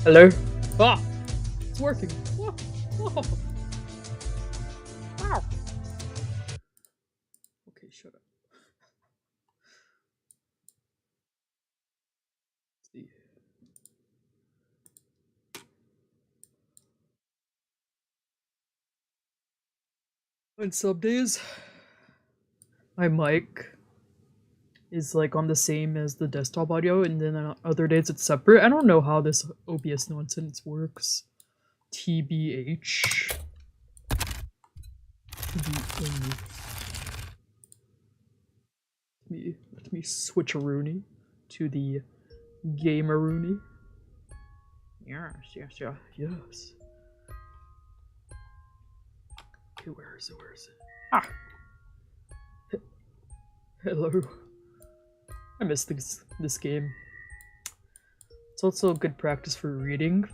Hello? Ah! It's working. Ah, ah. Wow. Okay, shut up. Let's see. On some days, my mic is like on the same as the desktop audio, and then on other days it's separate. I don't know how this OBS nonsense works. TBH. Let me switch a Rooney to the gamer Rooney. Yes. Okay, where is it? Ah! Hello. I miss this game. It's also good practice for reading.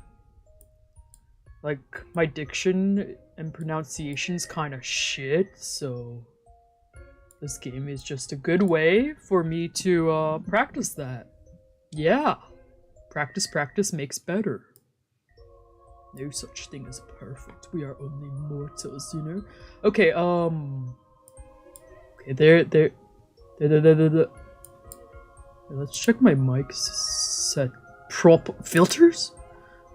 Like, my diction and pronunciation's kinda shit, so this game is just a good way for me to practice that. Yeah. Practice makes better. No such thing as perfect. We are only mortals, you know? Okay, okay, there. Let's check my mic set. Prop filters?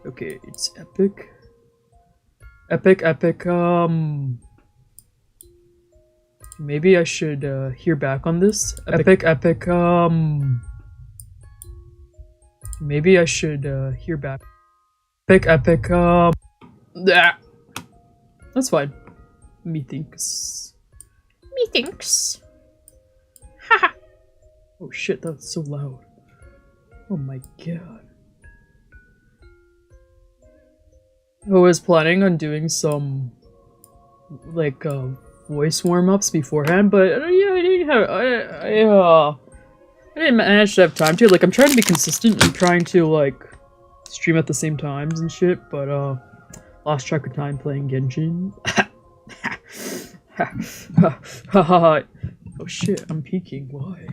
Okay, it's epic. Epic, maybe I should hear back on this. Epic, maybe I should hear back. Epic, that's fine. Methinks. Haha. Oh shit, that's so loud. Oh my god. I was planning on doing some, like, voice warm-ups beforehand, but yeah, I didn't manage to have time to. Like, I'm trying to be consistent and trying to, like, stream at the same times and shit, but, lost track of time playing Genshin. Oh shit, I'm peeking. Why?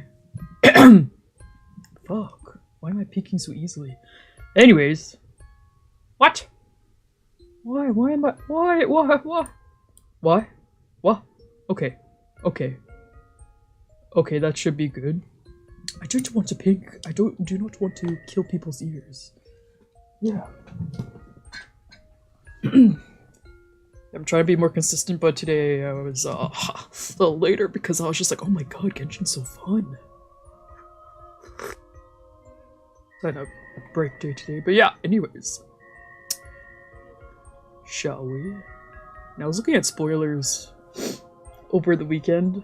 Fuck. Why am I peeking so easily? Anyways. What? Why am I- Why? What? Okay, that should be good. I don't want to pink. I do not want to kill people's ears. Yeah. I'm trying to be more consistent, but today I was a little later because I was just like, oh my god, Genshin's so fun. I had a break day today, but yeah, anyways. Shall we? Now, I was looking at spoilers over the weekend.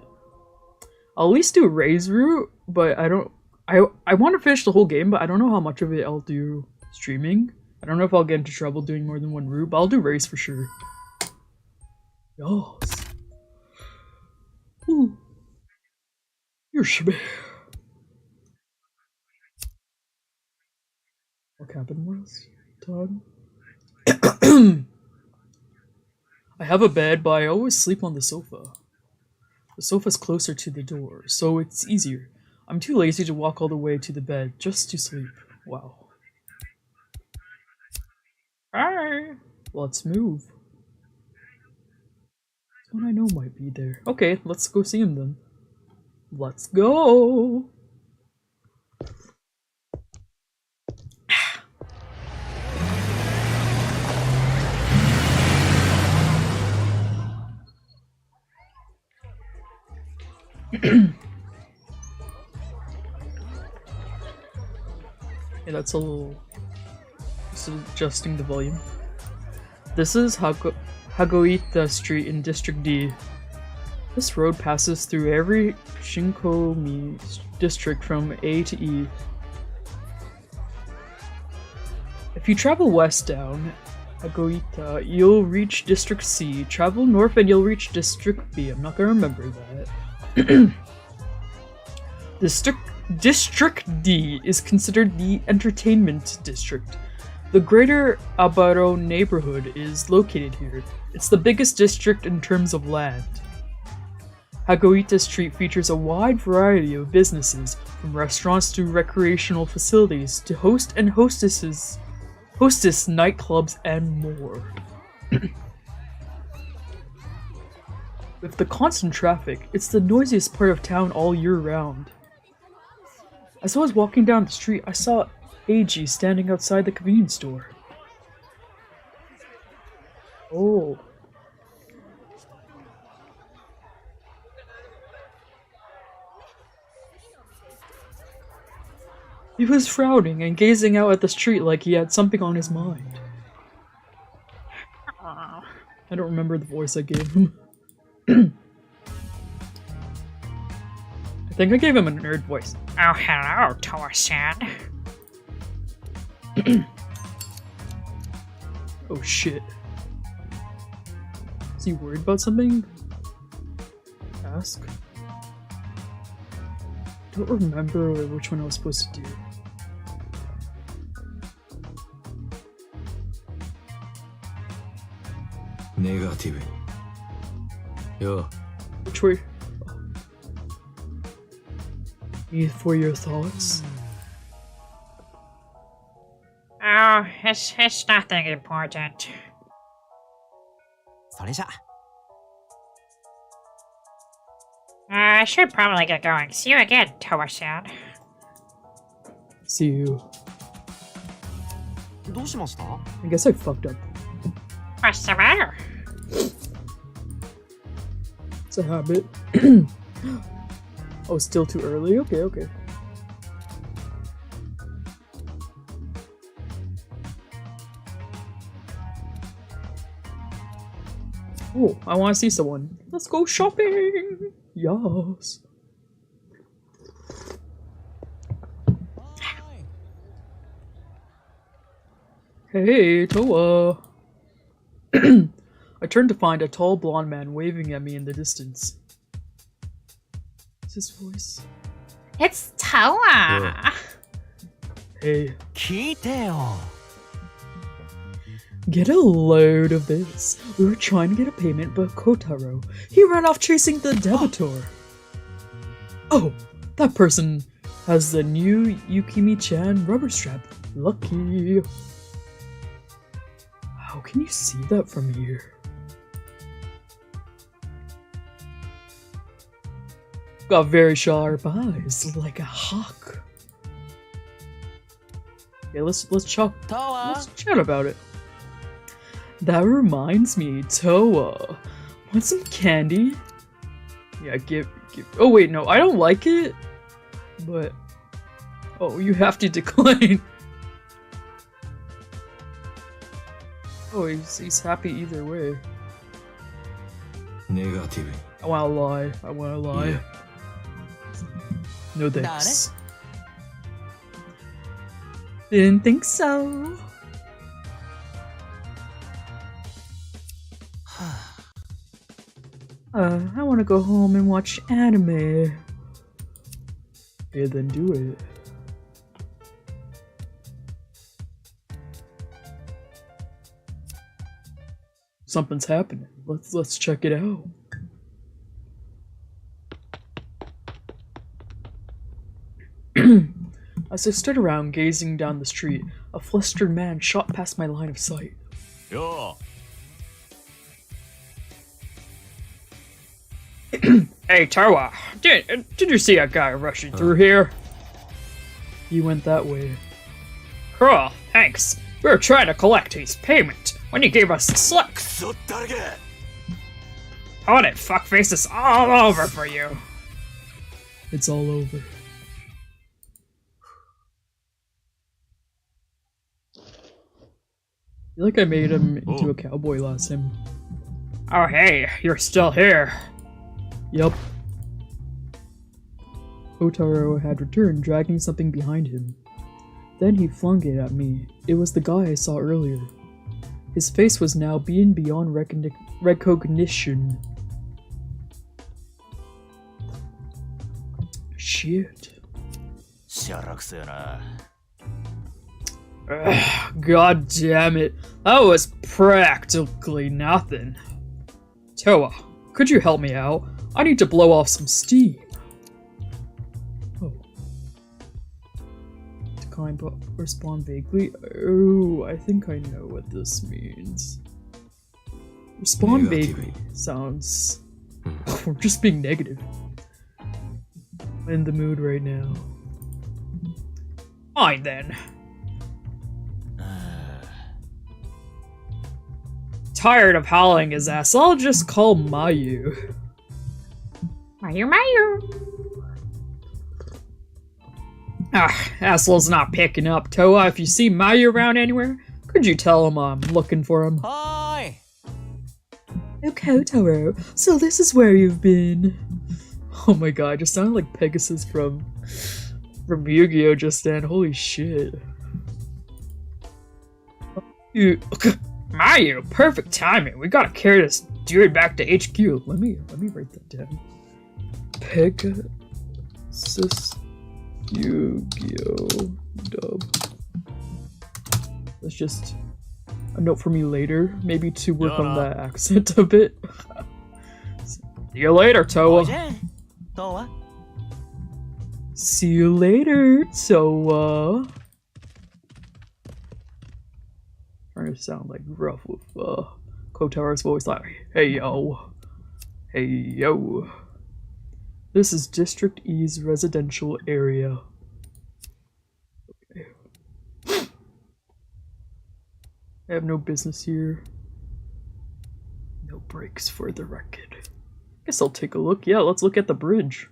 I'll at least do Ray's route, but I want to finish the whole game, but I don't know how much of it I'll do streaming. I don't know if I'll get into trouble doing more than one route, but I'll do Ray's for sure. Yes. Ooh. You're shibby. What happened was, Todd? I have a bed, but I always sleep on the sofa. The sofa's closer to the door, so it's easier. I'm too lazy to walk all the way to the bed just to sleep. Wow. Hi! Let's move. Someone I know might be there. Okay, let's go see him then. Let's go! Yeah, that's a little... Just adjusting the volume. This is Hagoita Street in District D. This road passes through every Shinkomi district from A to E. If you travel west down Hagoita, you'll reach District C. Travel north and you'll reach District B. I'm not gonna remember that. District D is considered the entertainment district. The Greater Abaro neighborhood is located here. It's the biggest district in terms of land. Hagoita Street features a wide variety of businesses, from restaurants to recreational facilities to host and hostesses hostess, nightclubs, and more. With the constant traffic, it's the noisiest part of town all year round. As I was walking down the street, I saw Eiji standing outside the convenience store. Oh. He was frowning and gazing out at the street like he had something on his mind. I don't remember the voice I gave him. I think I gave him a nerd voice. Oh, hello, Toa-san. Oh shit. Is he worried about something? Ask? Don't remember which one I was supposed to do. Negative. Yo. Which way? Me for your thoughts? Oh, it's nothing important. それじゃ I should probably get going. See you again, Toa-san. See you. どうしました I guess I fucked up. What's the matter? It's a habit. Oh, still too early? Okay, okay. Oh, I want to see someone. Let's go shopping! Yes. Hey, Toa. I turned to find a tall blonde man waving at me in the distance. Is his voice? It's Toa! Hey. 聞いてよ Get a load of this. We were trying to get a payment, but Kotaro, he ran off chasing the debitor. Oh, that person has the new Yukimi-chan rubber strap. Lucky. How can you see that from here? Got very sharp eyes, like a hawk. Okay, let's chat about it. That reminds me, Toa. Want some candy? Yeah, give. Oh wait, no, I don't like it. But oh, you have to decline. Oh, he's happy either way. Negative. I wanna lie. I wanna lie. Yeah. No thanks. Didn't think so. I want to go home and watch anime. Okay, then do it. Something's happening. Let's check it out. As I stood around gazing down the street, a flustered man shot past my line of sight. Yo. Hey, Toa, did you see a guy rushing through here? He went that way. Cool, thanks. We were trying to collect his payment when he gave us the slip. クソだらけ Hold it, fuckface is all over for you. It's all over. I feel like I made him into a cowboy last time. Oh hey, you're still here. Yup. Kotaro had returned, dragging something behind him. Then he flung it at me. It was the guy I saw earlier. His face was now beyond recognition. Shit. しゃらくせえな Ugh, God damn it. That was practically nothing. Toa, could you help me out? I need to blow off some steam. Oh. time but respond vaguely. Oh, I think I know what this means. Respond vaguely sounds... We're just being negative. I'm in the mood right now. Fine then. Tired of howling his ass, I'll just call Mayu. Mayu. Ah, asshole's not picking up. Toa, if you see Mayu around anywhere, could you tell him I'm looking for him? Hi. Oh, Kotaro, so this is where you've been. Oh my god, just sounded like Pegasus from Yu-Gi-Oh! Just then. Holy shit. Mayu, perfect timing. We gotta carry this dude back to HQ. Let me write that down. Pegasus Yu-Gi-Oh! Dub. That's just a note for me later, maybe to work on that accent a bit. See you later, Toa. See you later, Toa. Trying to sound like rough with Kotaro's voice, like, hey yo. Hey yo. This is District E's residential area. Okay. I have no business here. No breaks for the record. Guess I'll take a look. Yeah, let's look at the bridge.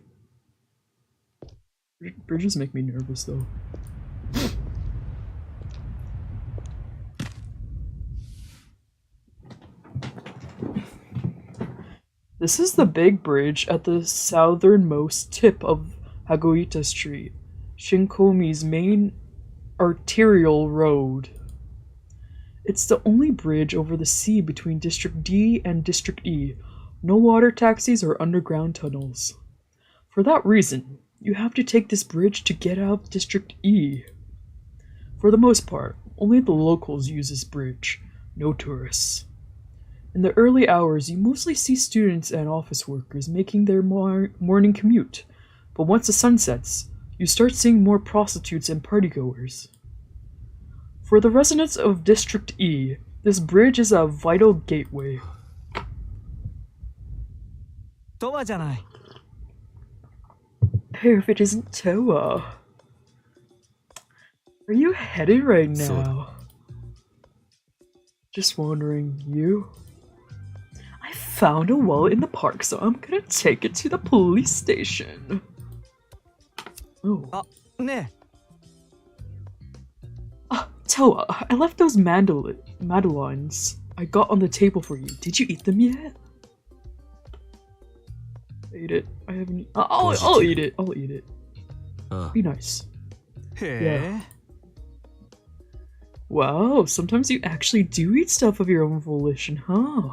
Bridges make me nervous though. This is the big bridge at the southernmost tip of Hagoita Street, Shinkomi's main arterial road. It's the only bridge over the sea between District D and District E. No water taxis or underground tunnels. For that reason, you have to take this bridge to get out of District E. For the most part, only the locals use this bridge, no tourists. In the early hours, you mostly see students and office workers making their morning commute, but once the sun sets, you start seeing more prostitutes and partygoers. For the residents of District E, this bridge is a vital gateway. Hey, if it isn't Toa. Where are you headed right now? Just wondering, you? I found a wallet in the park, so I'm gonna take it to the police station. Oh. Toa, I left those madeleines I got on the table for you. Did you eat them yet? I ate it. I haven't. I'll eat it. I'll eat it. Be nice. Yeah. Wow, sometimes you actually do eat stuff of your own volition, huh?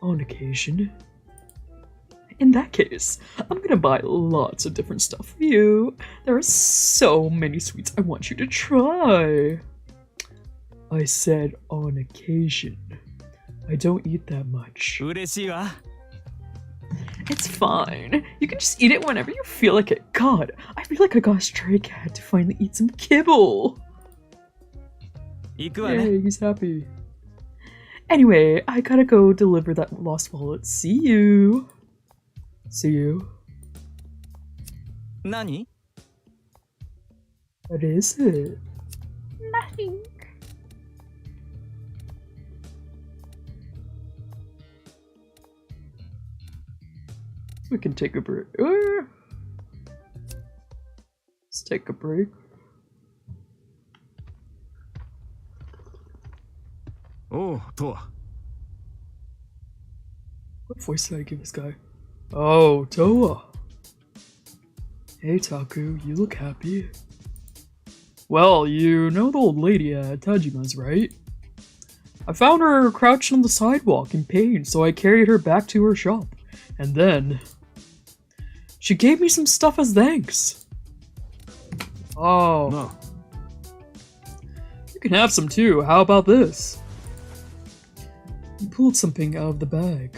On occasion. In that case, I'm gonna buy lots of different stuff for you. There are so many sweets I want you to try. I said on occasion. I don't eat that much. It's fine. You can just eat it whenever you feel like it. God, I feel like I got a stray cat to finally eat some kibble. Yay, he's happy. Anyway, I gotta go deliver that lost wallet. See you. See you. Nani? What is it? Nothing. We can take a break. Let's take a break. Oh, Toa. What voice did I give this guy? Oh, Toa. Hey, Taku, you look happy. Well, you know the old lady at Tajima's, right? I found her crouched on the sidewalk in pain, so I carried her back to her shop. And then she gave me some stuff as thanks. Oh. No. You can have some too. How about this? He pulled something out of the bag.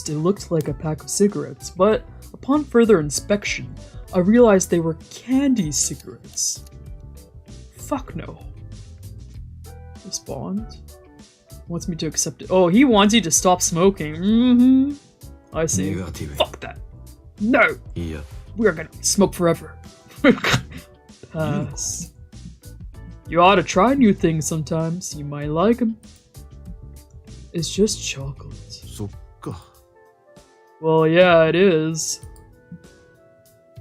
It looked like a pack of cigarettes, but upon further inspection, I realized they were candy cigarettes. Fuck no. Respond. Wants me to accept it. Oh, he wants you to stop smoking. Mm-hmm. I see. Negative. Fuck that. No! Yeah. We're gonna smoke forever. Pass. You ought to try new things sometimes. You might like them. It's just chocolate. そっか。 Well, yeah, it is.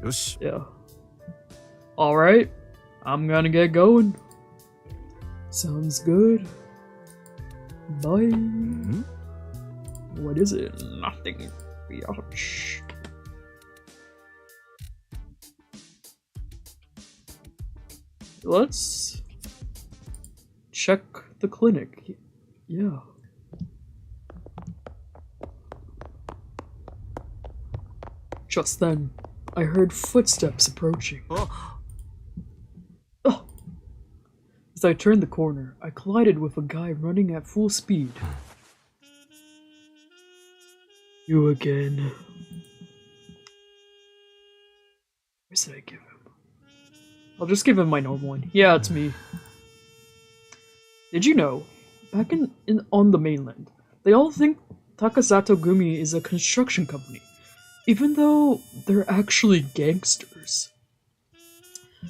よし。 Yeah. Alright. I'm gonna get going. Sounds good. Bye. What is it? Nothing. Biatch. Let's check the clinic. Yeah. Just then, I heard footsteps approaching.あ、 Oh. As I turned the corner, I collided with a guy running at full speed. You again. What should I give him? I'll just give him my normal one. Yeah, it's me. Did you know, back on the mainland, they all think Takasato Gumi is a construction company, even though they're actually gangsters.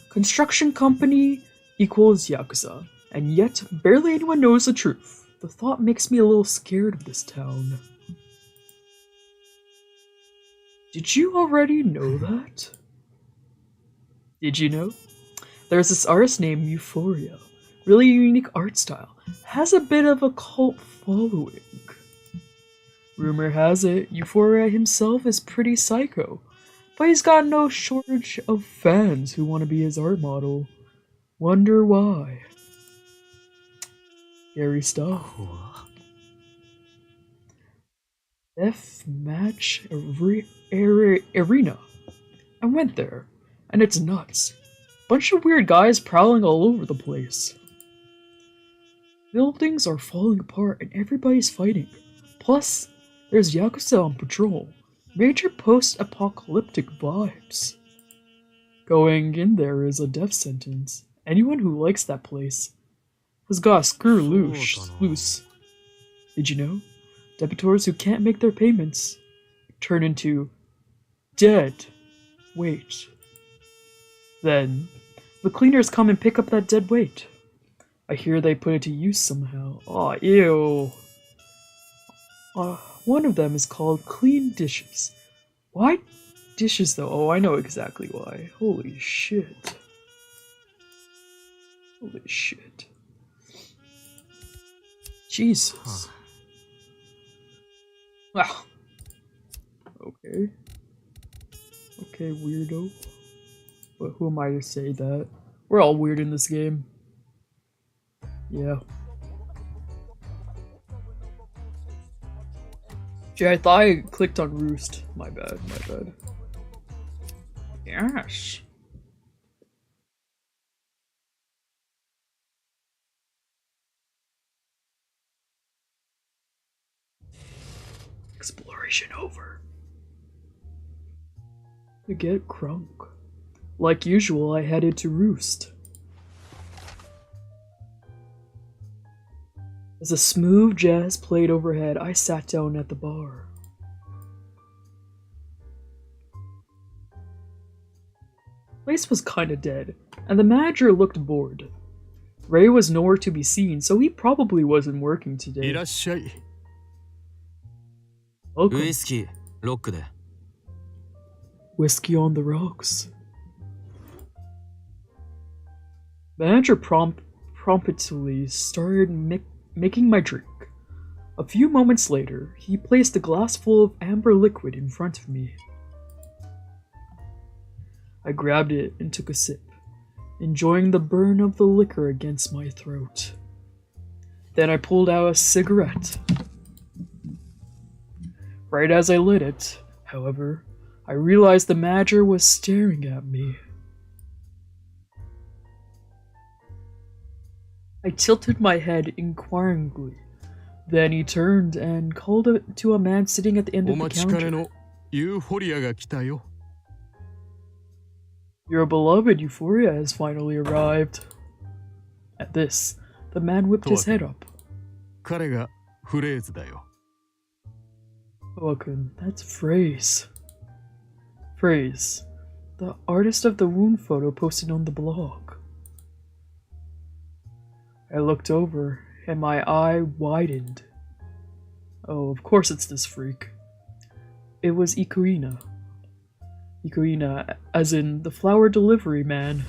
Construction company equals Yakuza, and yet barely anyone knows the truth. The thought makes me a little scared of this town. Did you already know that? Did you know? There's this artist named Euphoria. Really unique art style. Has a bit of a cult following. Rumor has it, Euphoria himself is pretty psycho. But he's got no shortage of fans who want to be his art model. Wonder why. Scary stuff. Deathmatch arena. I went there, and it's nuts. Bunch of weird guys prowling all over the place. Buildings are falling apart and everybody's fighting. Plus, there's Yakuza on patrol. Major post-apocalyptic vibes. Going in there is a death sentence. Anyone who likes that place has got a screw loose. Did you know? Debitors who can't make their payments turn into dead weight. Then, the cleaners come and pick up that dead weight. I hear they put it to use somehow. Aw, ew. One of them is called clean dishes. Why dishes though? Oh, I know exactly why. Holy shit. Holy shit. Jesus. Wow. Okay. Okay, weirdo. But who am I to say that? We're all weird in this game. Yeah. Gee, I thought I clicked on Roost. My bad, my bad. Yes. Exploration over. To get crunk. Like usual, I headed to Roost. As a smooth jazz played overhead, I sat down at the bar. The place was kinda dead, and the manager looked bored. Ray was nowhere to be seen, so he probably wasn't working い today. らっしゃい。 Welcome. ウイスキーロックで Whiskey on the rocks. Manager promptly started making my drink. A few moments later, he placed a glass full of amber liquid in front of me. I grabbed it and took a sip, enjoying the burn of the liquor against my throat. Then I pulled out a cigarette. Right as I lit it, however, I realized the manager was staring at me. I tilted my head inquiringly. Then he turned and called to a man sitting at the end お of the 待ちかね counter. のユーフォリアが来たよ。Your beloved Euphoria has finally arrived. At this, the man whipped his head up. 彼がフレーズだよ。Welcome, that's Phrase. Phrase, the artist of the wound photo posted on the blog. I looked over, and my eye widened. Oh, of course it's this freak. It was Ikuina. Ikuina, as in the flower delivery man.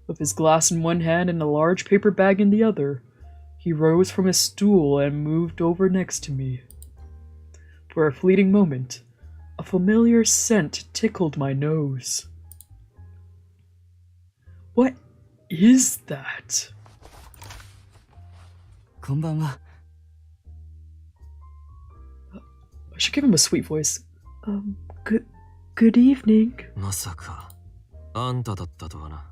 With his glass in one hand and a large paper bag in the other, he rose from his stool and moved over next to me. For a fleeting moment, a familiar scent tickled my nose. What is that? こんばんは。 I should give him a sweet voice. Good evening. まさかあんただったとはな。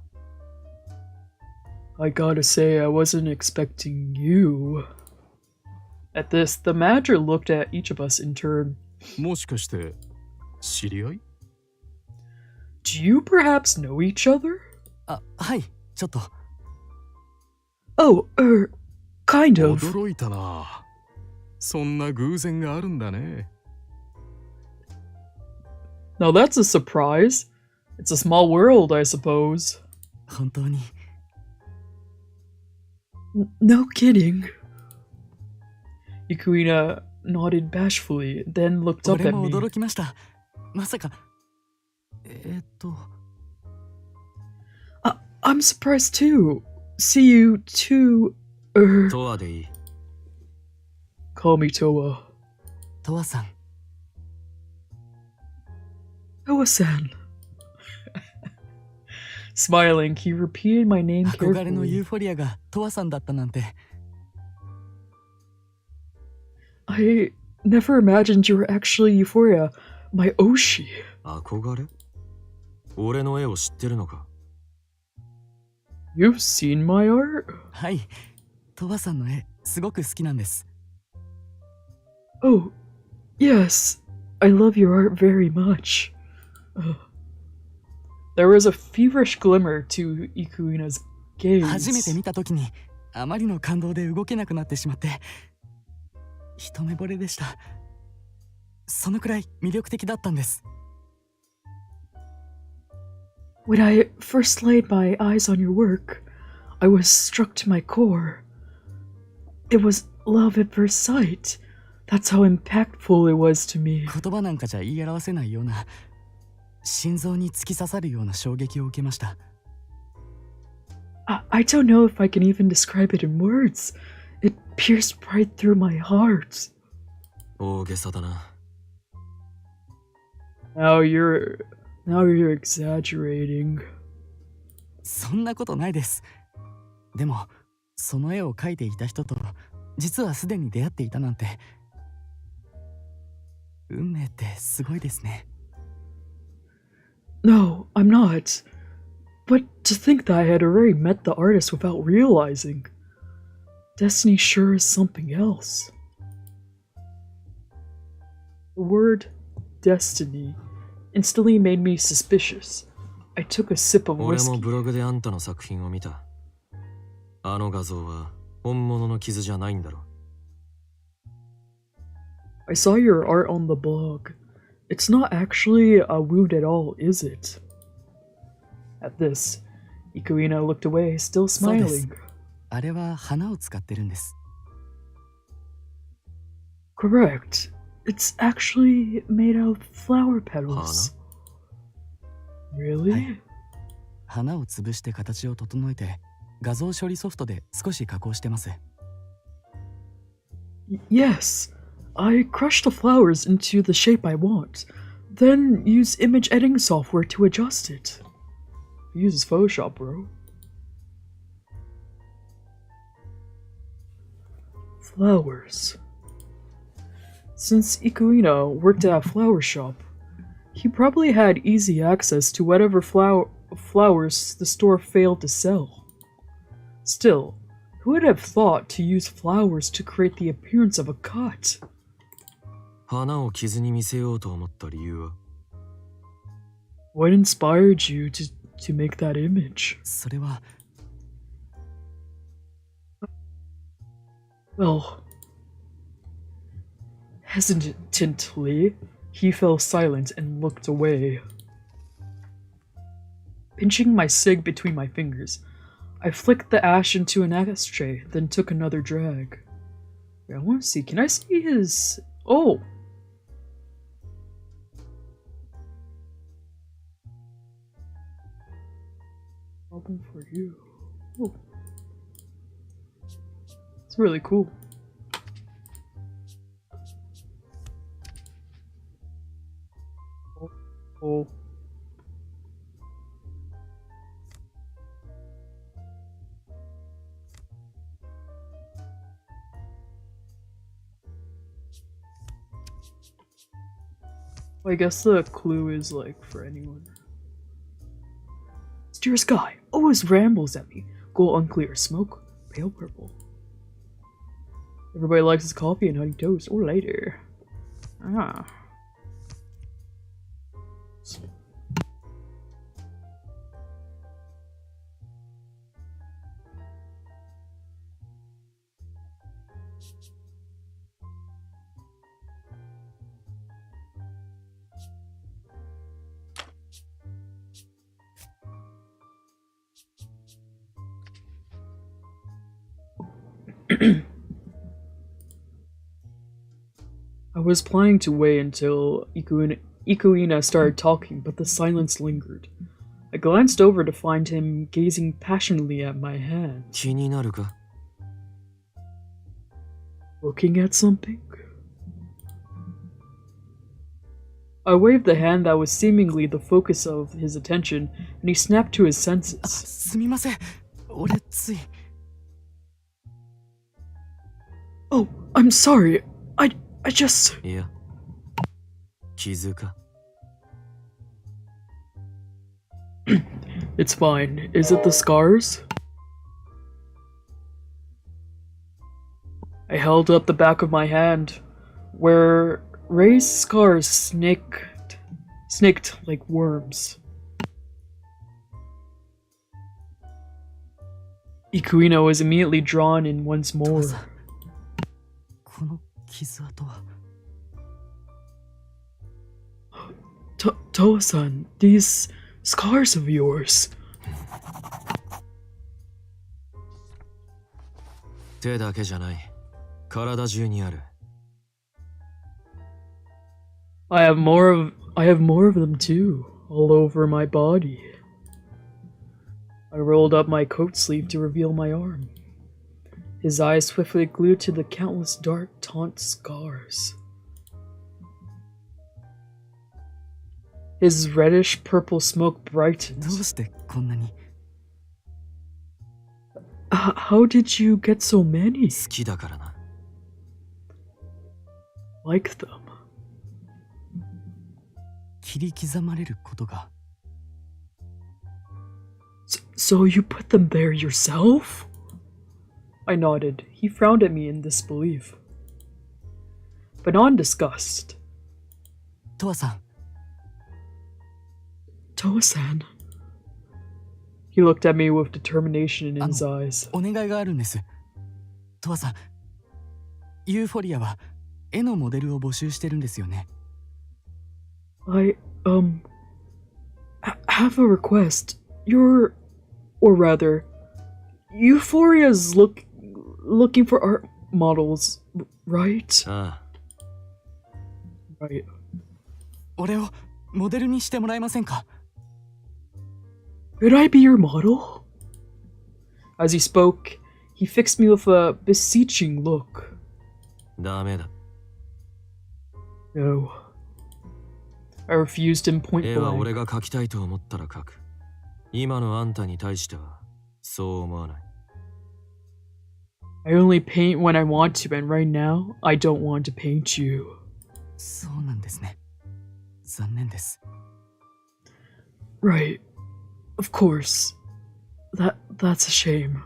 I gotta say, I wasn't expecting you. At this, the manager looked at each of us in turn. もしかして知り合い？ Do you perhaps know each other? あ、はい、ちょっと。Oh, kind of. 驚いたな。そんな偶然があるんだね。 Now that's a surprise. It's a small world, I suppose. 本当に。 No kidding. Ikuina nodded bashfully, then looked up 俺 at も me. 驚きました。まさか。I'm surprised too. See you too. とはでいい。 Call me Toa. トワさん。 Toa-san. Smiling, he repeated my name 憧れの carefully. ユーフォリアがトワさんだったなんて。 I never imagined you were actually Euphoria, my Oshi. 憧れ？俺の絵を知ってるのか？ You've seen my art? はい、トワさんの絵、すごく好きなんです。 Oh, yes. I love your art very much. There was a feverish glimmer to Ikuina's 初めて gaze. 見たときに、あまりの感動で動けなくなってしまって、一目惚れでした。そのくらい魅力的だったんです。 When I first laid my eyes on your work, I was struck to my core. It was love at first sight. That's how impactful it was to me. 言葉なんかじゃ言い表せないような、心臓に突き刺さるような衝撃を受けました。 I don't know if I can even describe it in words. It pierced right through my heart. 大げさだな。 Now you're exaggerating. そんなことないです。でも、その絵を描いていた人と、実はすでに出会っていたなんて、運命ってすごいですね。 No, I'm not. But to think that I had already met the artist without realizing. Destiny sure is something else. The word destiny instantly made me suspicious. I took a sip of 俺も whiskey. ブログであんたの作品を見た。あの画像は本物の傷じゃないんだろ。 I saw your art on the blog. It's not actually a wound at all, is it? At this, Ikuina looked away, still そうです。 smiling. あれは花を使ってるんです。 Correct. It's actually made out of flower petals. Really? はい。花を潰して形を整えて、画像処理ソフトで少し加工してます。 Yes. I crush the flowers into the shape I want, then use image editing software to adjust it. He uses Photoshop, bro. Flowers. Since Ikuina worked at a flower shop, he probably had easy access to whatever flowers the store failed to sell. Still, who would have thought to use flowers to create the appearance of a cut? 花を傷に見せようと思った理由は？ What inspired you to make that image? それは Well, hesitantly, he fell silent and looked away. Pinching my cig between my fingers, I flicked the ash into an ashtray, then took another drag. Wait, I want to see. Can I see his... Oh! Album for you. Oh. It's really cool. Oh. I guess the clue is like for anyone. Steer sky always rambles at me. Gold unclear, smoke pale purple. Everybody likes his coffee and honey toast. Or later. Ah. I was planning to wait until Ikuina started talking, but the silence lingered. I glanced over to find him gazing passionately at my hand. 気になるか? Looking at something? I waved the hand that was seemingly the focus of his attention, and he snapped to his senses. すみません俺つい Oh, I'm sorry. I just... いや、傷か? It's fine. Is it the scars? I held up the back of my hand, where Ray's scars snaked like worms. Ikuina was immediately drawn in once more. この傷跡は Toa-san, these scars of yours. 手だけじゃない。体中にある。I have more of them too, all over my body. I rolled up my coat sleeve to reveal my arm. His eyes swiftly glued to the countless dark, taunt scars. His reddish-purple smoke どう brightened. してこんなに How did you get so many? 好きだからな。Like them. 切り刻まれることが So you put them there yourself? I nodded. He frowned at me in disbelief. But not in disgust. トワさん Toa-san. He looked at me with determination in his eyes. お願いがあるんですトワさんユーフォリアは絵のモデルを募集してるんですよね I, have a request. Or rather, Euphoria's looking for art models, right? ああ。 Right. 俺をモデルにしてもらえませんか Could I be your model? As he spoke, he fixed me with a beseeching look. ダメだ。 No. I refused him point 絵は俺 blank. が描きたいと思ったら描く。今のあんたに対してはそう思わない。 I only paint when I want to, and right now, I don't want to paint you. そうなんですね残念です Right. Of course. That's a shame.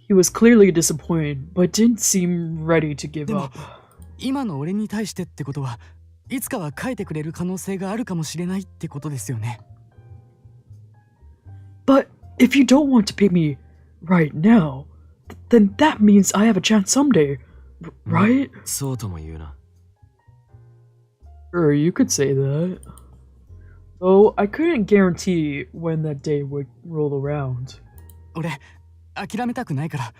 He was clearly disappointed, but didn't seem ready to give でも up. 今の俺に対してってことはいつかは書いてくれる可能性があるかもしれないってことですよね。But if you don't want to pay me right now, then that means I have a chance someday, right? そうとも言うな。 Sure, you could say that. Though I couldn't guarantee when that day would roll around. 俺、諦めたくないから。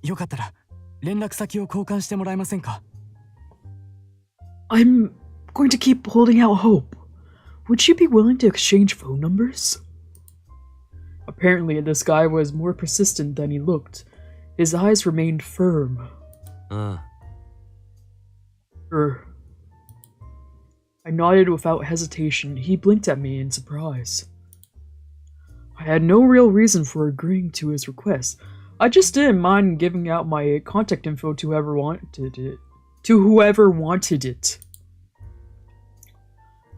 よかったら、連絡先を交換してもらえませんか？ I'm going to keep holding out hope. Would you be willing to exchange phone numbers? Apparently, this guy was more persistent than he looked. His eyes remained firm. ああ、 I nodded without hesitation. He blinked at me in surprise. I had no real reason for agreeing to his request. I just didn't mind giving out my contact info to whoever wanted it.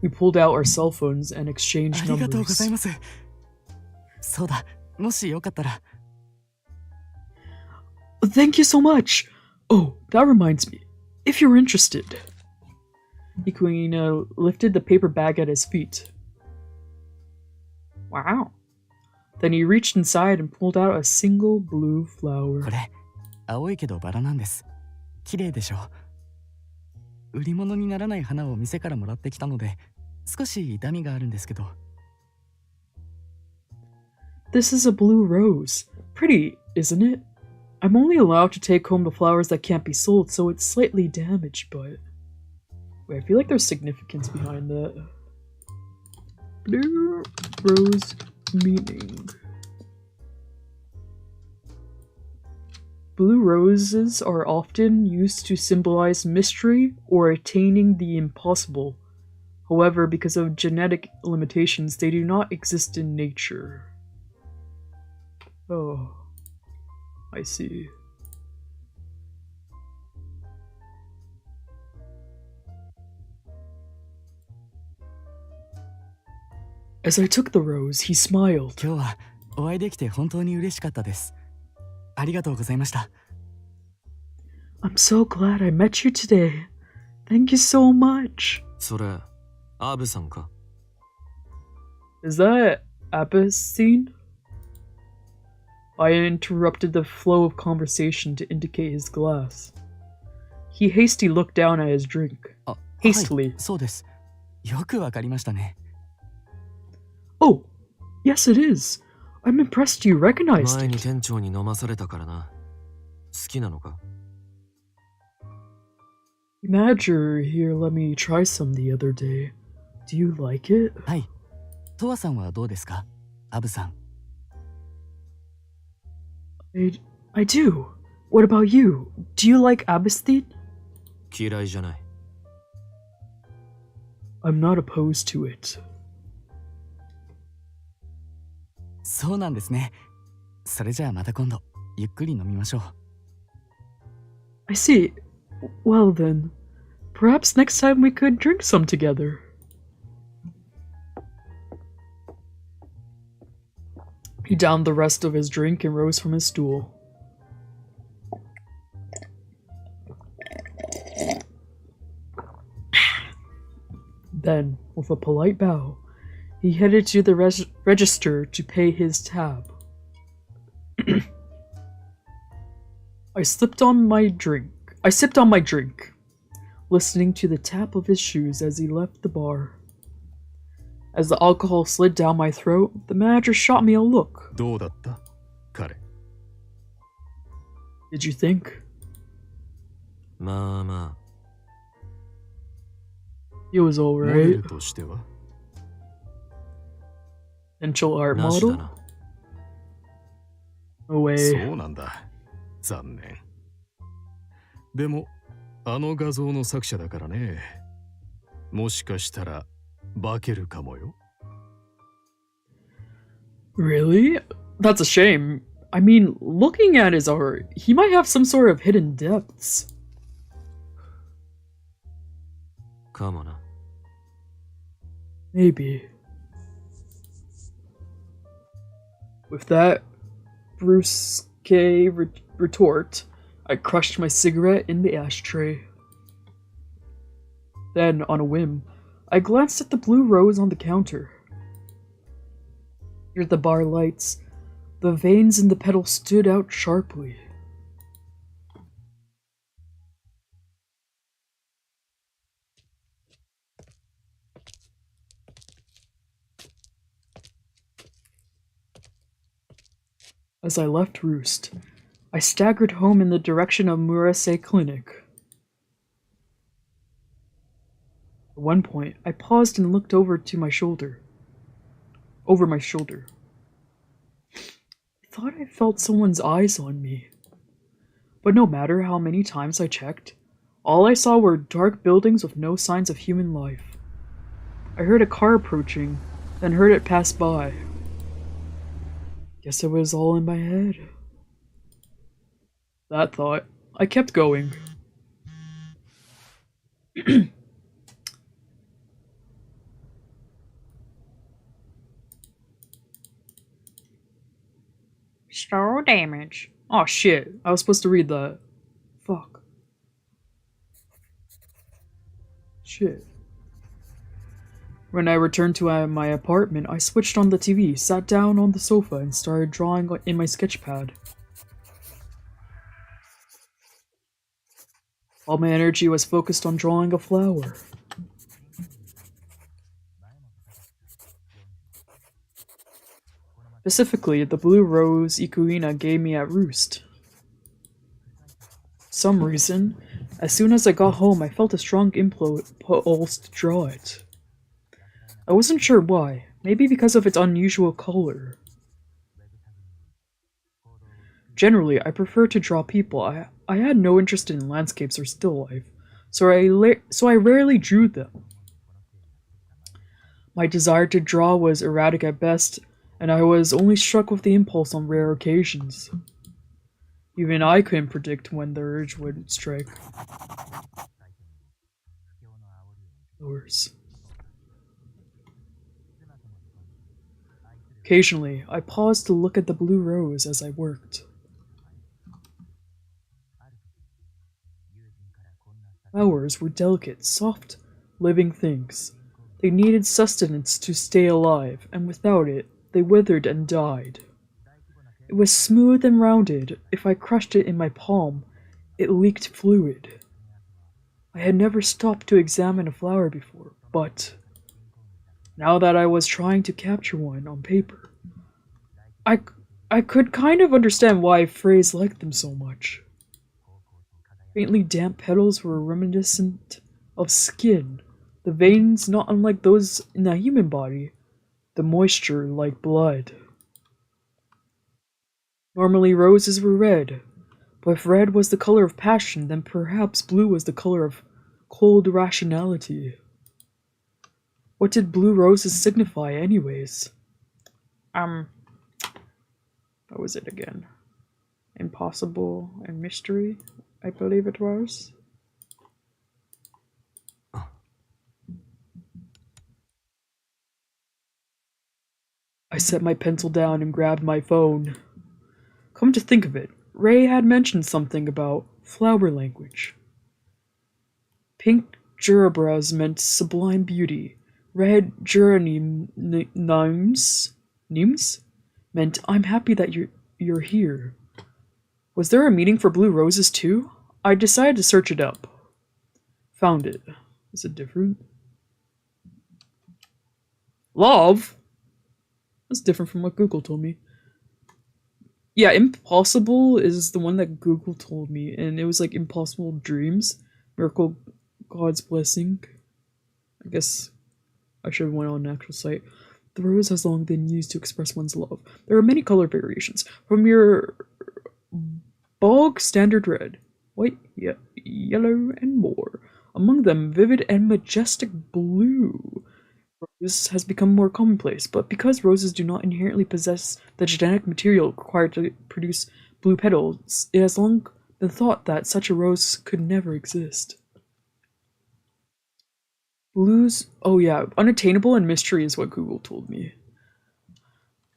We pulled out our cell phones and あ exchanged りがとうござい numbers. ます。そうだ、もしよかったら。 Thank you so much. Oh, that reminds me. If you're interested. Ikuina lifted the paper bag at his feet. Wow. Then he reached inside and pulled out a single blue flower. これ、青いけどバラなんです。綺麗でしょ。売り物にならない花を店からもらってきたので、少し痛みがあるんですけど。 This is a blue rose. Pretty, isn't it? I'm only allowed to take home the flowers that can't be sold, so it's slightly damaged, but... Wait, I feel like there's significance behind that. Blue rose meaning. Blue roses are often used to symbolize mystery or attaining the impossible. However, because of genetic limitations, they do not exist in nature. Oh, I see. As I took the rose, he smiled. 今日はお会いできて本当に嬉しかったです。ありがとうございました。 I'm so glad I met you today. Thank you so much. それ、アブさんか？ Is that Abbassine? I interrupted the flow of conversation to indicate his glass. He hastily looked down at his drink. あ、 Hastily. はい、そうです。よくわかりましたね。 Oh, yes it is. I'm impressed you recognized 前に it. 店長に飲まされたからな。好きなのか？ The manager here let me try some the other day. Do you like it? はい。トワさんはどうですか？アブさん。 I do. What about you? Do you like Abbassine? 嫌いじゃない。 I'm not opposed to it. そうなんですね。それじゃあまた今度、ゆっくり飲みましょう。 I see. Well then, perhaps next time we could drink some together. He downed the rest of his drink and rose from his stool. Then, with a polite bow, he headed to the register to pay his tab. I sipped on my drink, listening to the tap of his shoes as he left the bar. As the alcohol slid down my throat, the manager shot me a look. どうだった彼？ Did you think? まあま He was モデル alright. としては Potential あ、 art なしだ model? な。 No way. そうなんだ。残念。でも、あの画像の作者だからね。もしかしたら、化けるかもよ。 Really? That's a shame. I mean, looking at his art, he might have some sort of hidden depths. かもな。 Maybe. With that brusque retort, I crushed my cigarette in the ashtray. Then, on a whim, I glanced at the blue rose on the counter. Near the bar lights, the veins in the petal stood out sharply. As I left Roost, I staggered home in the direction of Murase Clinic. At one point, I paused and looked over my shoulder. I thought I felt someone's eyes on me. But no matter how many times I checked, all I saw were dark buildings with no signs of human life. I heard a car approaching, then heard it pass by. Guess it was all in my head. That thought, I kept going. Store damage. Oh shit, I was supposed to read that. Fuck. Shit. When I returned to my apartment, I switched on the TV, sat down on the sofa, and started drawing in my sketchpad. All my energy was focused on drawing a flower. Specifically, the blue rose Ikuina gave me at Roost. For some reason, as soon as I got home, I felt a strong impulse to draw it. I wasn't sure why, maybe because of its unusual color. Generally, I prefer to draw people. I had no interest in landscapes or still life, so I rarely drew them. My desire to draw was erratic at best, and I was only struck with the impulse on rare occasions. Even I couldn't predict when the urge would strike. Occasionally, I paused to look at the blue rose as I worked. Flowers were delicate, soft, living things. They needed sustenance to stay alive, and without it, they withered and died. It was smooth and rounded. If I crushed it in my palm, it leaked fluid. I had never stopped to examine a flower before, but now that I was trying to capture one on paper, I could kind of understand why Freys liked them so much. Faintly damp petals were reminiscent of skin, the veins not unlike those in a human body, the moisture like blood. Normally roses were red, but if red was the color of passion, then perhaps blue was the color of cold rationality. What did blue roses signify anyways? What was it again? Impossible and mystery, I believe it was. I set my pencil down and grabbed my phone. Come to think of it, Ray had mentioned something about flower language. Pink gerberas meant sublime beauty. Red geraniums meant I'm happy that you're here. Was there a meaning for blue roses too? I decided to search it up. Found it. Is it different? Love? That's different from what Google told me. Yeah, impossible is the one that Google told me, and it was like impossible dreams. Miracle God's blessing. I guess I should have went on an actual site. The rose has long been used to express one's love. There are many color variations, from your bog standard red, white, yellow, and more. Among them, vivid and majestic blue. Rose has become more commonplace, but because roses do not inherently possess the genetic material required to produce blue petals, it has long been thought that such a rose could never exist. Blues, oh yeah, unattainable and mystery is what Google told me.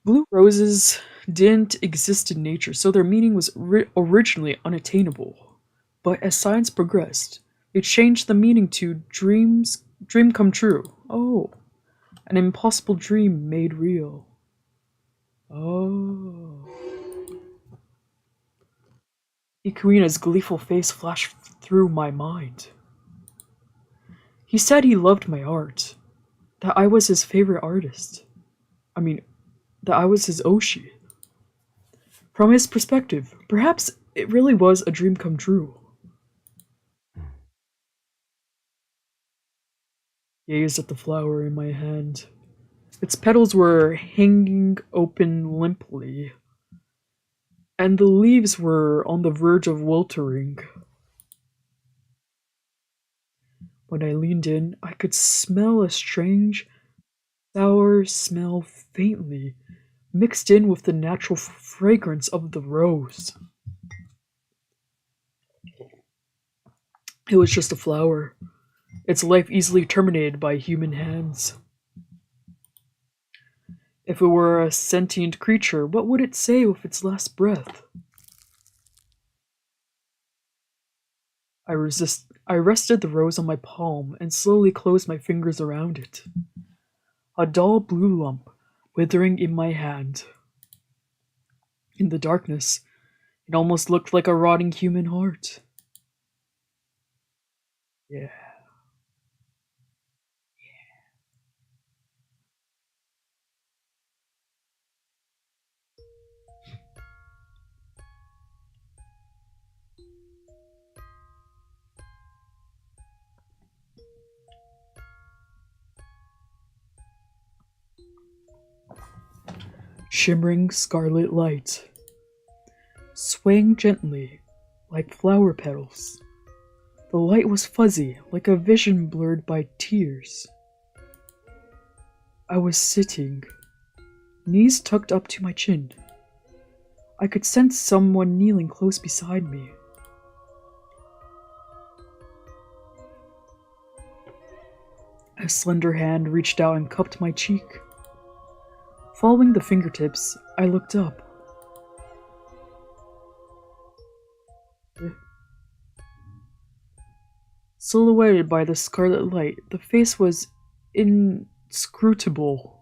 Blue roses didn't exist in nature, so their meaning was originally unattainable. But as science progressed, It changed the meaning to dream come true. Oh, an impossible dream made real. Oh. Ikuina's gleeful face flashed through my mind. He said he loved my art, that I was his favorite artist. That I was his Oshi. From his perspective, perhaps it really was a dream come true. Gazed at the flower in my hand. Its petals were hanging open limply, and the leaves were on the verge of wilting. When I leaned in, I could smell a strange, sour smell faintly, mixed in with the natural fragrance of the rose. It was just a flower, its life easily terminated by human hands. If it were a sentient creature, what would it say with its last breath? I rested the rose on my palm and slowly closed my fingers around it. A dull blue lump withering in my hand. In the darkness, it almost looked like a rotting human heart. Yeah. Shimmering scarlet light, swaying gently like flower petals. The light was fuzzy, like a vision blurred by tears. I was sitting, knees tucked up to my chin. I could sense someone kneeling close beside me. A slender hand reached out and cupped my cheek. Following the fingertips, I looked up. Silhouetted by the scarlet light, the face was inscrutable.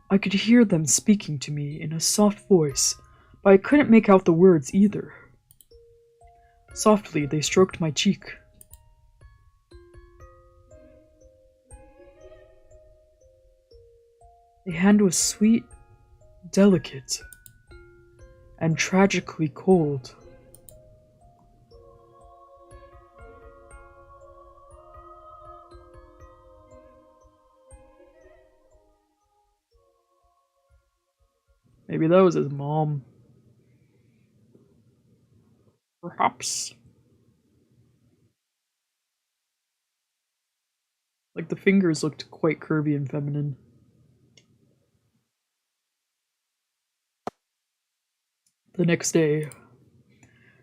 I could hear them speaking to me in a soft voice, but I couldn't make out the words either. Softly, they stroked my cheek. The hand was sweet, delicate, and tragically cold. Maybe that was his mom. Perhaps. Like the fingers looked quite curvy and feminine. The next day.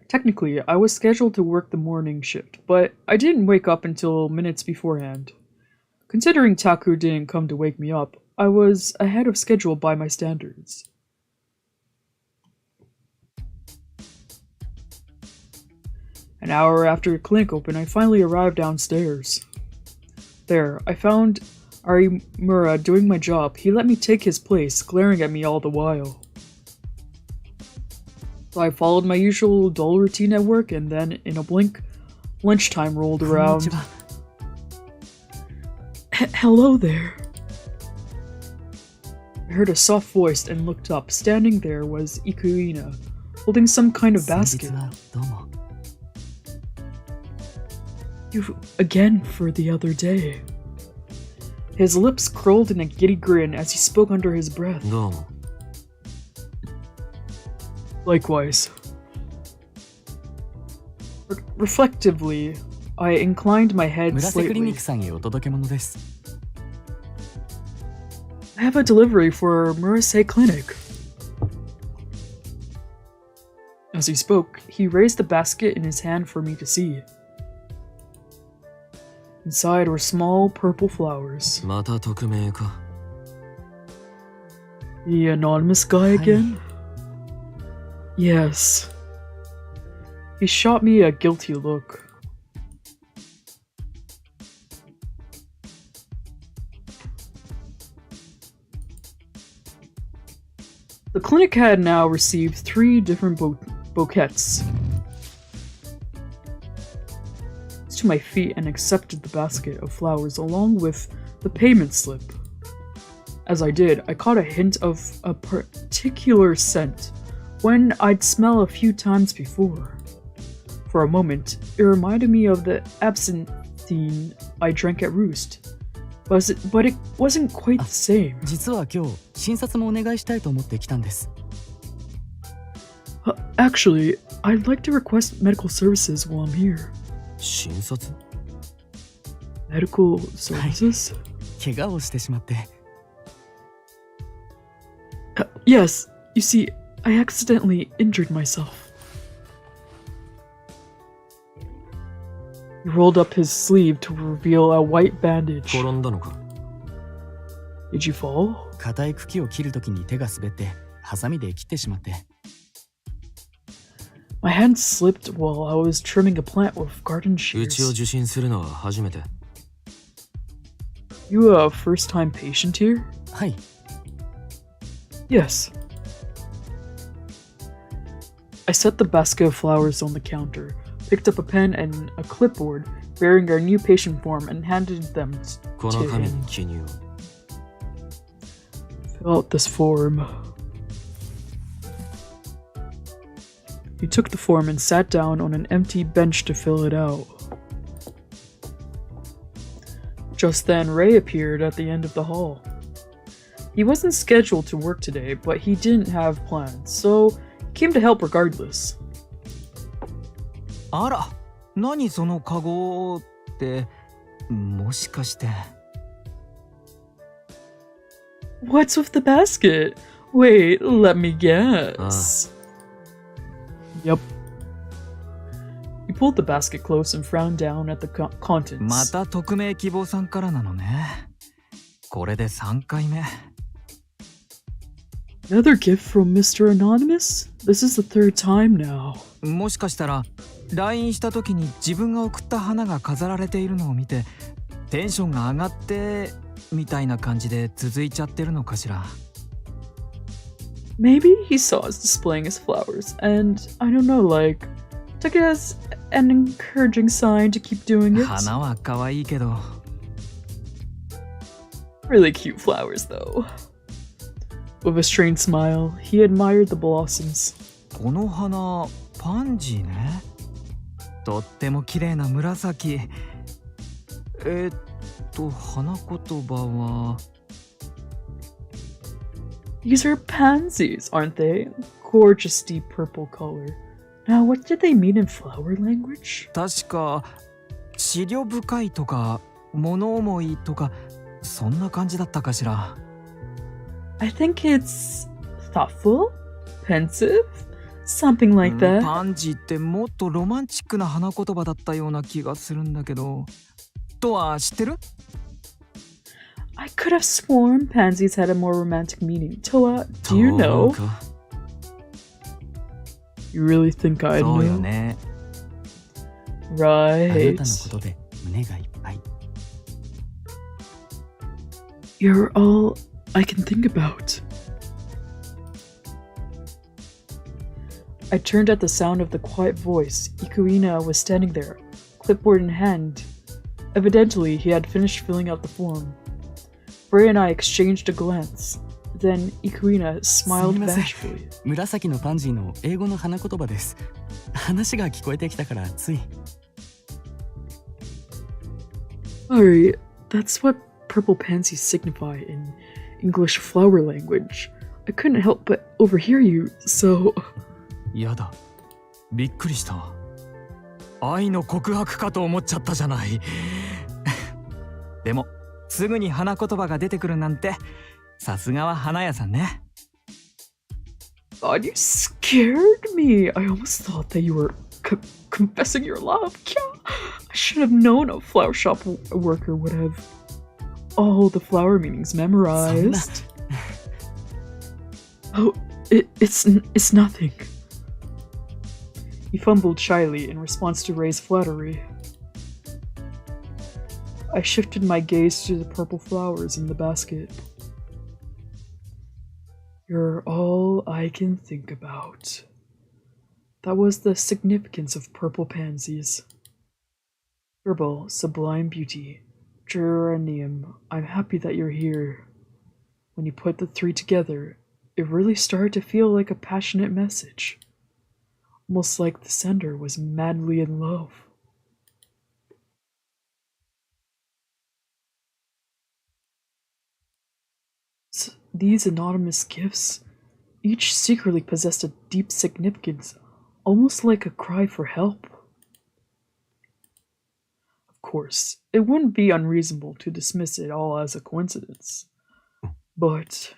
Technically, I was scheduled to work the morning shift, but I didn't wake up until minutes beforehand. Considering Taku didn't come to wake me up, I was ahead of schedule by my standards. An hour after the clinic opened, I finally arrived downstairs. There, I found Arimura doing my job. He let me take his place, glaring at me all the while. So I followed my usual dull routine at work, and then, in a blink, lunchtime rolled around. Hello there. I heard a soft voice and looked up. Standing there was Ikuina, holding some kind of basket. You again for the other day. His lips curled in a giddy grin as he spoke under his breath. Likewise. Reflectively, I inclined my head slightly. I have a delivery for Murasei Clinic. As he spoke, he raised the basket in his hand for me to see. Inside were small purple flowers. The anonymous guy again? Yes. He shot me a guilty look. The clinic had now received 3 different bouquets. To my feet and accepted the basket of flowers along with the payment slip. As I did, I caught a hint of a particular scent when I'd smelled a few times before. For a moment, it reminded me of the absinthe I drank at Roost, but it wasn't quite the same. 実は今日診察もお願いしたいと思って来たんです。Actually, I'd like to request medical services while I'm here. 診察 Medical services? 怪我をしてしまって。Yes, you see, I accidentally injured myself. He rolled up his sleeve to reveal a white bandage. 転んだのか Did you fall? 硬い茎を切るときに手が滑ってハサミで切ってしまって。My hand slipped while I was trimming a plant with garden うちを shears. 受診するのは初めて You a first-time patient here? はい。 Yes. I set the basket of flowers on the counter, picked up a pen and a clipboard bearing our new patient form and handed them こ to の紙に him. 記入を Fill out this form. He took the form and sat down on an empty bench to fill it out. Just then, Ray appeared at the end of the hall. He wasn't scheduled to work today, but he didn't have plans, so he came to help regardless. あら、何そのカゴって、もしかして。What's with the basket? Wait, let me guess. Yep. He pulled the basket close and frowned down at the contents. また匿名希望さんからなのね。これで3回目。Another gift from Mr. Anonymous? This is the 3rd time now. もしかしたら LINE した時に自分が送った花が飾られているのを見てテンションが上がってみたいな感じで続いちゃってるのかしら。Maybe he saw us displaying his flowers and, I don't know, like, took it as an encouraging sign to keep doing it. 花は可愛いけど。Really cute flowers, though. With a strained smile, he admired the blossoms. この花、パンジーね。とっても綺麗な紫。花言葉は。These are pansies, aren't they? Gorgeous deep purple color. Now, what did they mean in flower language? 確か、思慮深いとか、物思いとか、そんな感じだったかしら。I think it's thoughtful, pensive, something like that. パンジーってもっとロマンチックな花言葉だったような気がするんだけど。とは知ってる？ I could have sworn pansies had a more romantic meaning. Toa, do you know? You really think I そうよ know? ね。あなたの Right. ことで胸がいっぱい。 You're all I can think about. I turned at the sound of the quiet voice. Ikuina was standing there, clipboard in hand. Evidently, he had finished filling out the form. Bray and I exchanged a glance. Then Ikuina smiled すみません。 bashfully. 紫のパンジーの英語の花言葉です。話が聞こえてきたからつい。Sorry, that's what purple pansies signify in English flower language. I couldn't help but overhear you, so... やだ。びっくりした。愛の告白かと思っちゃったじゃない。でも、すぐに花言葉が出てくるなんて、さすがは花屋さんね。God, you scared me. I almost thought that you were confessing your love. I should have known a flower shop worker would have all the flower meanings memorized. Oh, it's nothing. He fumbled shyly in response to Ray's flattery. I shifted my gaze to the purple flowers in the basket. You're all I can think about. That was the significance of purple pansies. Herbal, sublime beauty, geranium, I'm happy that you're here. When you put the three together, it really started to feel like a passionate message. Almost like the sender was madly in love. These anonymous gifts, each secretly possessed a deep significance, almost like a cry for help. Of course, it wouldn't be unreasonable to dismiss it all as a coincidence. But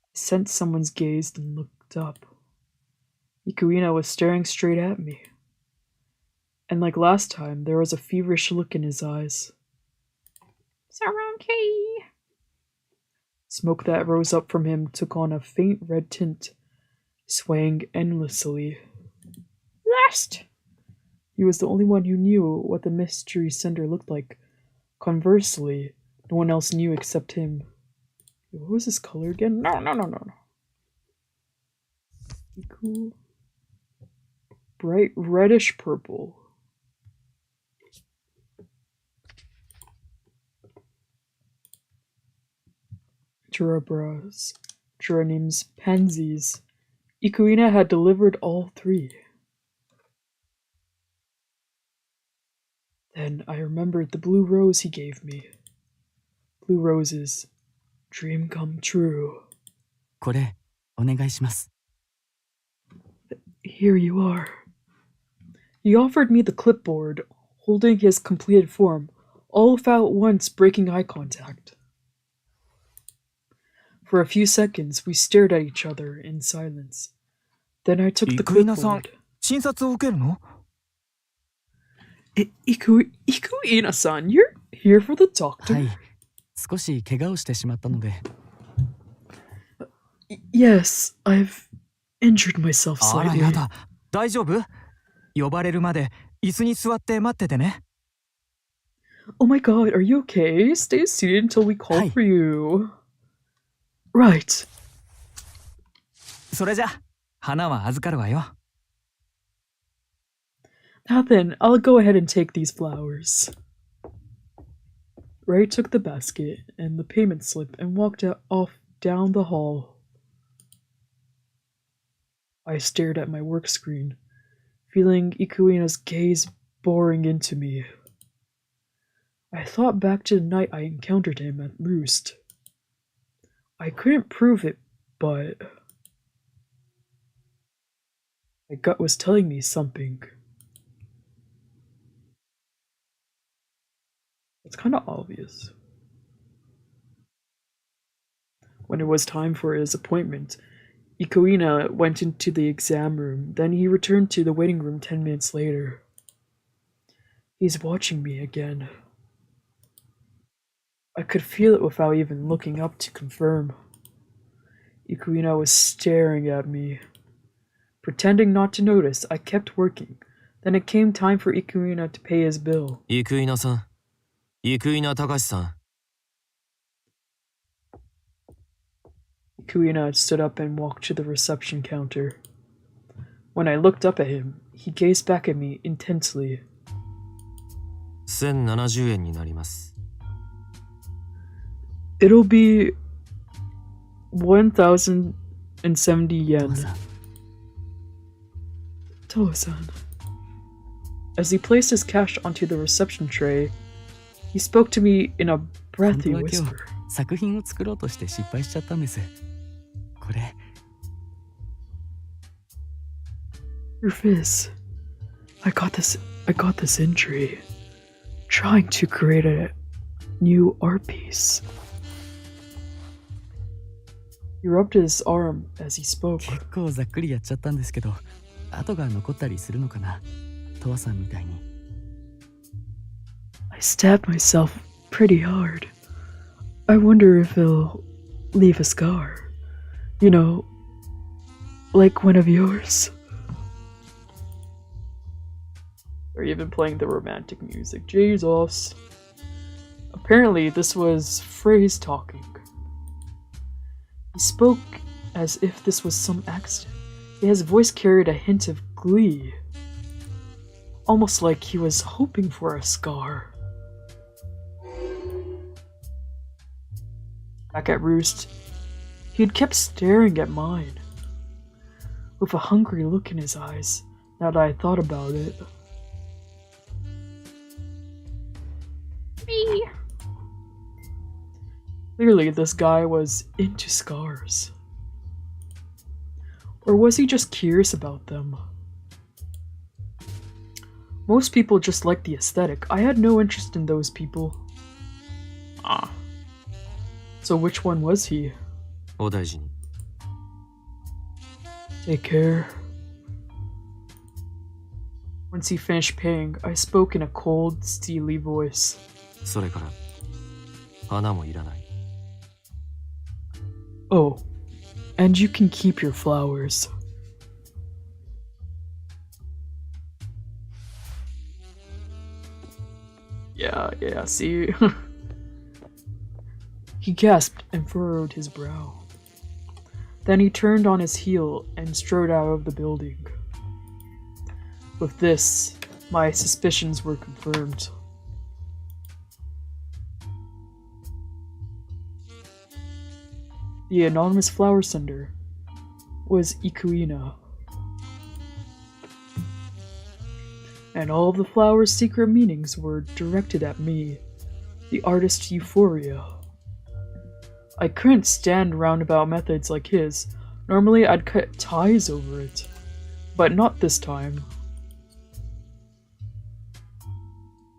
I sensed someone's gaze and looked up. Ikuina was staring straight at me. And like last time, there was a feverish look in his eyes. Saranki! Smoke that rose up from him took on a faint red tint, swaying endlessly. Last! He was the only one who knew what the mystery sender looked like. Conversely, no one else knew except him. What was his color again? No. Cool. Bright reddish purple. Gerabras, geraniums, pansies. Ikuina had delivered all three. Then I remembered the blue rose he gave me. Blue roses. Dream come true. これお願いします。 Here you are. He offered me the clipboard, holding his completed form, all without once breaking eye contact. For a few seconds, we stared at each other in silence. Then I took the 生稲さん clipboard. 診察を受けるの？ Ikuina-san, you're here for the doctor? はい。少し怪我をしてしまったので。Yes, I've injured myself あら slightly. やだ。大丈夫？呼ばれるまで椅子に座って待っててね。 Oh my god, are you okay? Stay seated until we call Hi. for you. Right. それじゃ、花は預かるわよ。 Now then, I'll go ahead and take these flowers. Ray took the basket and the payment slip and walked off down the hall. I stared at my work screen, feeling Ikuina's gaze boring into me. I thought back to the night I encountered him at Roost. I couldn't prove it, but my gut was telling me something. It's kind of obvious. When it was time for his appointment, Ikuina went into the exam room, then he returned to the waiting room 10 minutes later. He's watching me again. I could feel it without even looking up to confirm. Ikuina was staring at me. Pretending not to notice, I kept working. Then it came time for Ikuina to pay his bill. 生稲さん、生稲隆さん。 Ikuina stood up and walked to the reception counter. When I looked up at him, he gazed back at me intensely. 1070円になります。 It'll be 1,070 yen. 父さん Toho-san. As he placed his cash onto the reception tray, he spoke to me in a 本 breathy 当は今日 whisper. 作品を作ろうとして失敗しちゃったんです。これ Your Fizz. I got this injury. Trying to create a new art piece. He rubbed his arm as he spoke. 結構ざっくりやっちゃったんですけど、跡が残ったりするのかな、トワさんみたいに。 I stabbed myself pretty hard. I wonder if it'll leave a scar. You know, like one of yours. Or even playing the romantic music. Jesus. Apparently, this was Frey's talking. He spoke as if this was some accident, yet his voice carried a hint of glee. Almost like he was hoping for a scar. Back at Roost, he had kept staring at mine, with a hungry look in his eyes, now that I thought about it. Me. Clearly, this guy was into scars. Or was he just curious about them? Most people just like the aesthetic. I had no interest in those people. Ah. So which one was he? お大事に。 Take care. Once he finished paying, I spoke in a cold, steely voice. それから、花もいらない。 Oh, and you can keep your flowers. Yeah, see? He gasped and furrowed his brow. Then he turned on his heel and strode out of the building. With this, my suspicions were confirmed. The anonymous flower sender was Ikuina. And all of the flower's secret meanings were directed at me, the artist Euphoria. I couldn't stand roundabout methods like his. Normally I'd cut ties over it, but not this time.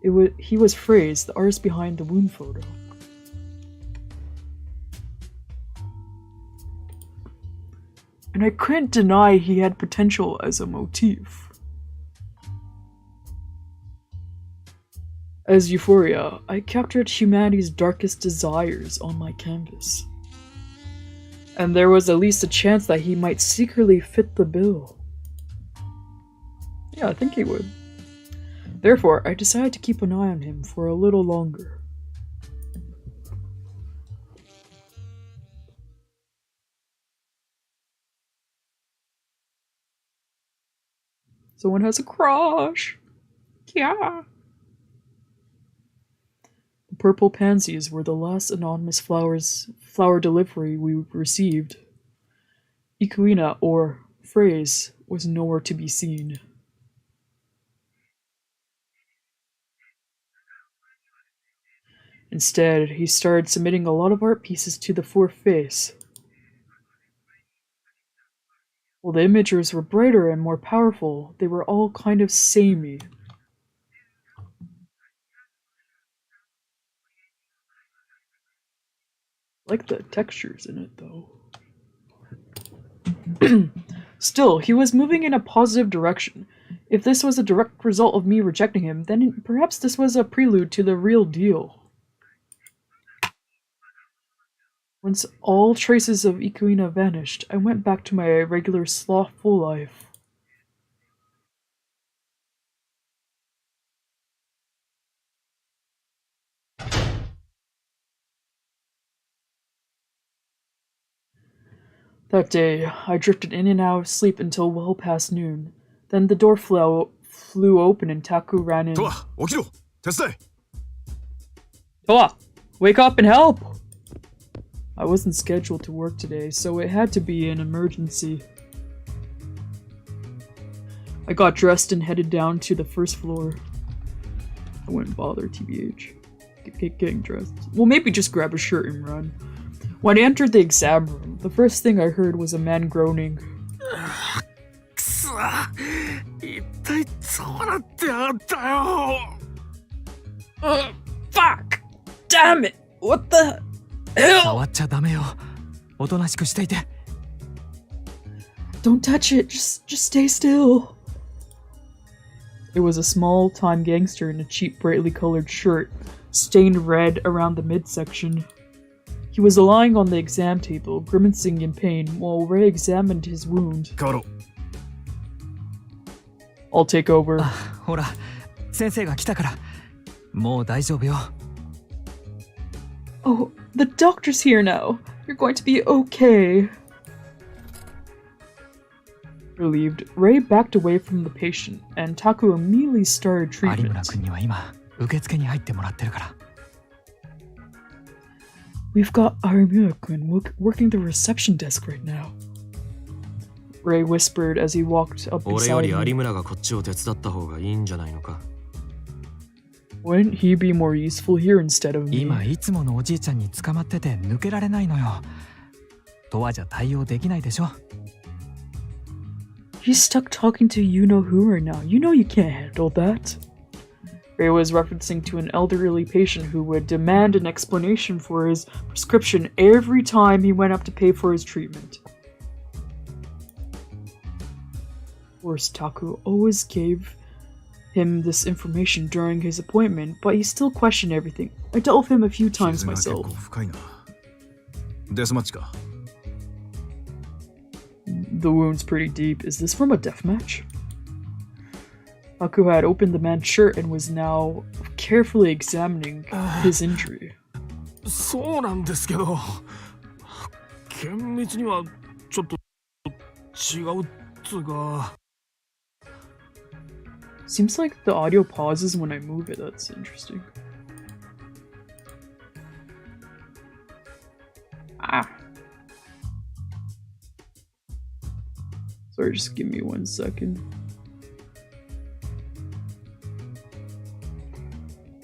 He was Frey's, the artist behind the wound photo. And I couldn't deny he had potential as a motif. As Euphoria, I captured humanity's darkest desires on my canvas. And there was at least a chance that he might secretly fit the bill. Yeah, I think he would. Therefore, I decided to keep an eye on him for a little longer. Someone has a crush! Yeah! The purple pansies were the last anonymous flower delivery we received. Ikuina, or Frey's, was nowhere to be seen. Instead, he started submitting a lot of art pieces to the fourth face. While the images were brighter and more powerful, they were all kind of samey. I like the textures in it, though. Still, he was moving in a positive direction. If this was a direct result of me rejecting him, then perhaps this was a prelude to the real deal. Once all traces of Ikuina vanished, I went back to my regular slothful life. That day, I drifted in and out of sleep until well past noon. Then the door flew open and Taku ran in. Toa, 起きろ! 手伝え! Toa, wake up and help! I wasn't scheduled to work today, so it had to be an emergency. I got dressed and headed down to the first floor. I wouldn't bother, TBH. Getting dressed. Well, maybe just grab a shirt and run. When I entered the exam room, the first thing I heard was a man groaning. Fuck! Damn it! What the hell? 触っちゃダメよ。おとなしくしていて。Don't touch it. Just stay still. It was a small-time gangster in a cheap, brightly colored shirt, stained red around the midsection. He was lying on the exam table, grimacing in pain, while Ray examined his wound. I'll take over. ほら、先生が来たから。もう大丈夫よ。Oh, the doctor's here now. You're going to be okay. Relieved, Ray backed away from the patient, and Taku immediately started 有村 treatment. 君には今受付に入ってもらってるから。 We've got Arimura-kun working the reception desk right now. Ray whispered as he walked up 俺よ beside り有 him. 村がこっちを手伝った方がいいんじゃないのか。 Wouldn't he be more useful here instead of me? 今いつものおじいちゃんに捕まってて抜けられないのよ。とはじゃ対応できないでしょ。 He's stuck talking to you-know-who right now. You know you can't handle that. Ray was referencing to an elderly patient who would demand an explanation for his prescription every time he went up to pay for his treatment. Of course, Taku always gave him this information during his appointment, but he still questioned everything. I dealt with him a few times 傷が結構 myself. 深いな。デスマッチか。 The wound's pretty deep. Is this from a deathmatch? Taku had opened the man's shirt and was now carefully examining his injury. そうなんですけど、厳密にはちょっと違うっつうか。 Seems like the audio pauses when I move it. That's interesting. Ah. Sorry, just give me 1 second.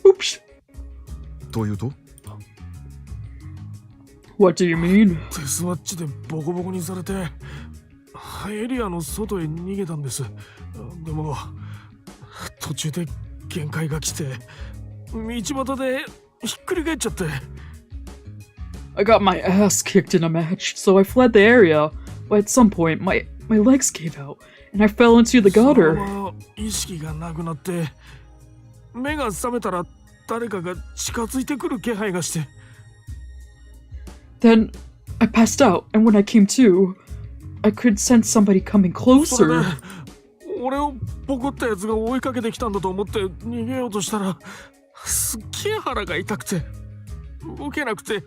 Oops. というと What do you mean? デスマッチでボコボコにされてエリアの外へ逃げたんです。でも途中で限界が来て道端でひっくり返っちゃって。 I got my ass kicked in a match, so I fled the area. But at some point, my legs gave out, and I fell into the その gutter. まま意識がなくなって目が覚めたら誰かが近づいてくる気配がして。 Then I passed out, and when I came to, I could sense somebody coming それで closer. 俺をボコったやつが追いかけてきたんだと思って逃げようとしたらすっげえ腹が痛くて動けなくて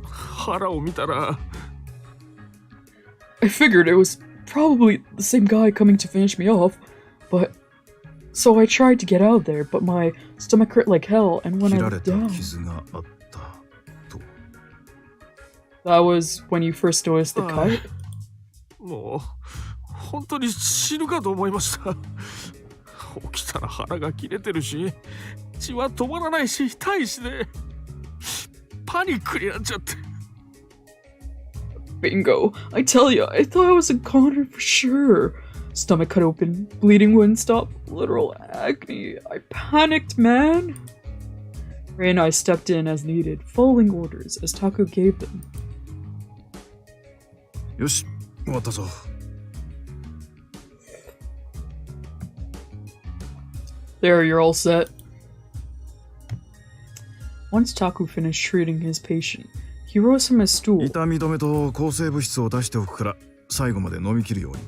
腹を見たら I figured it was probably the same guy coming to finish me off, but so I tried to get out of there, but my stomach hurt like hell, and when 切 I られ looked た down, 傷があったと。 that was when you first noticed the cut. もう本当に死ぬかと思いました。起きたら腹が切れてるし血は止まらないし痛いしでパニックになっちゃって。 Bingo! I tell you, I thought I was a goner for sure. Stomach cut open, bleeding wouldn't stop, literal agony. I panicked, man. Ray and I stepped in as needed, following orders as Taku gave them. よし、終わったぞ。 There, you're all set. Once Taku finished treating his patient, he rose from his stool. 痛み止めと抗生物質を出しておくから最後まで飲み切るように。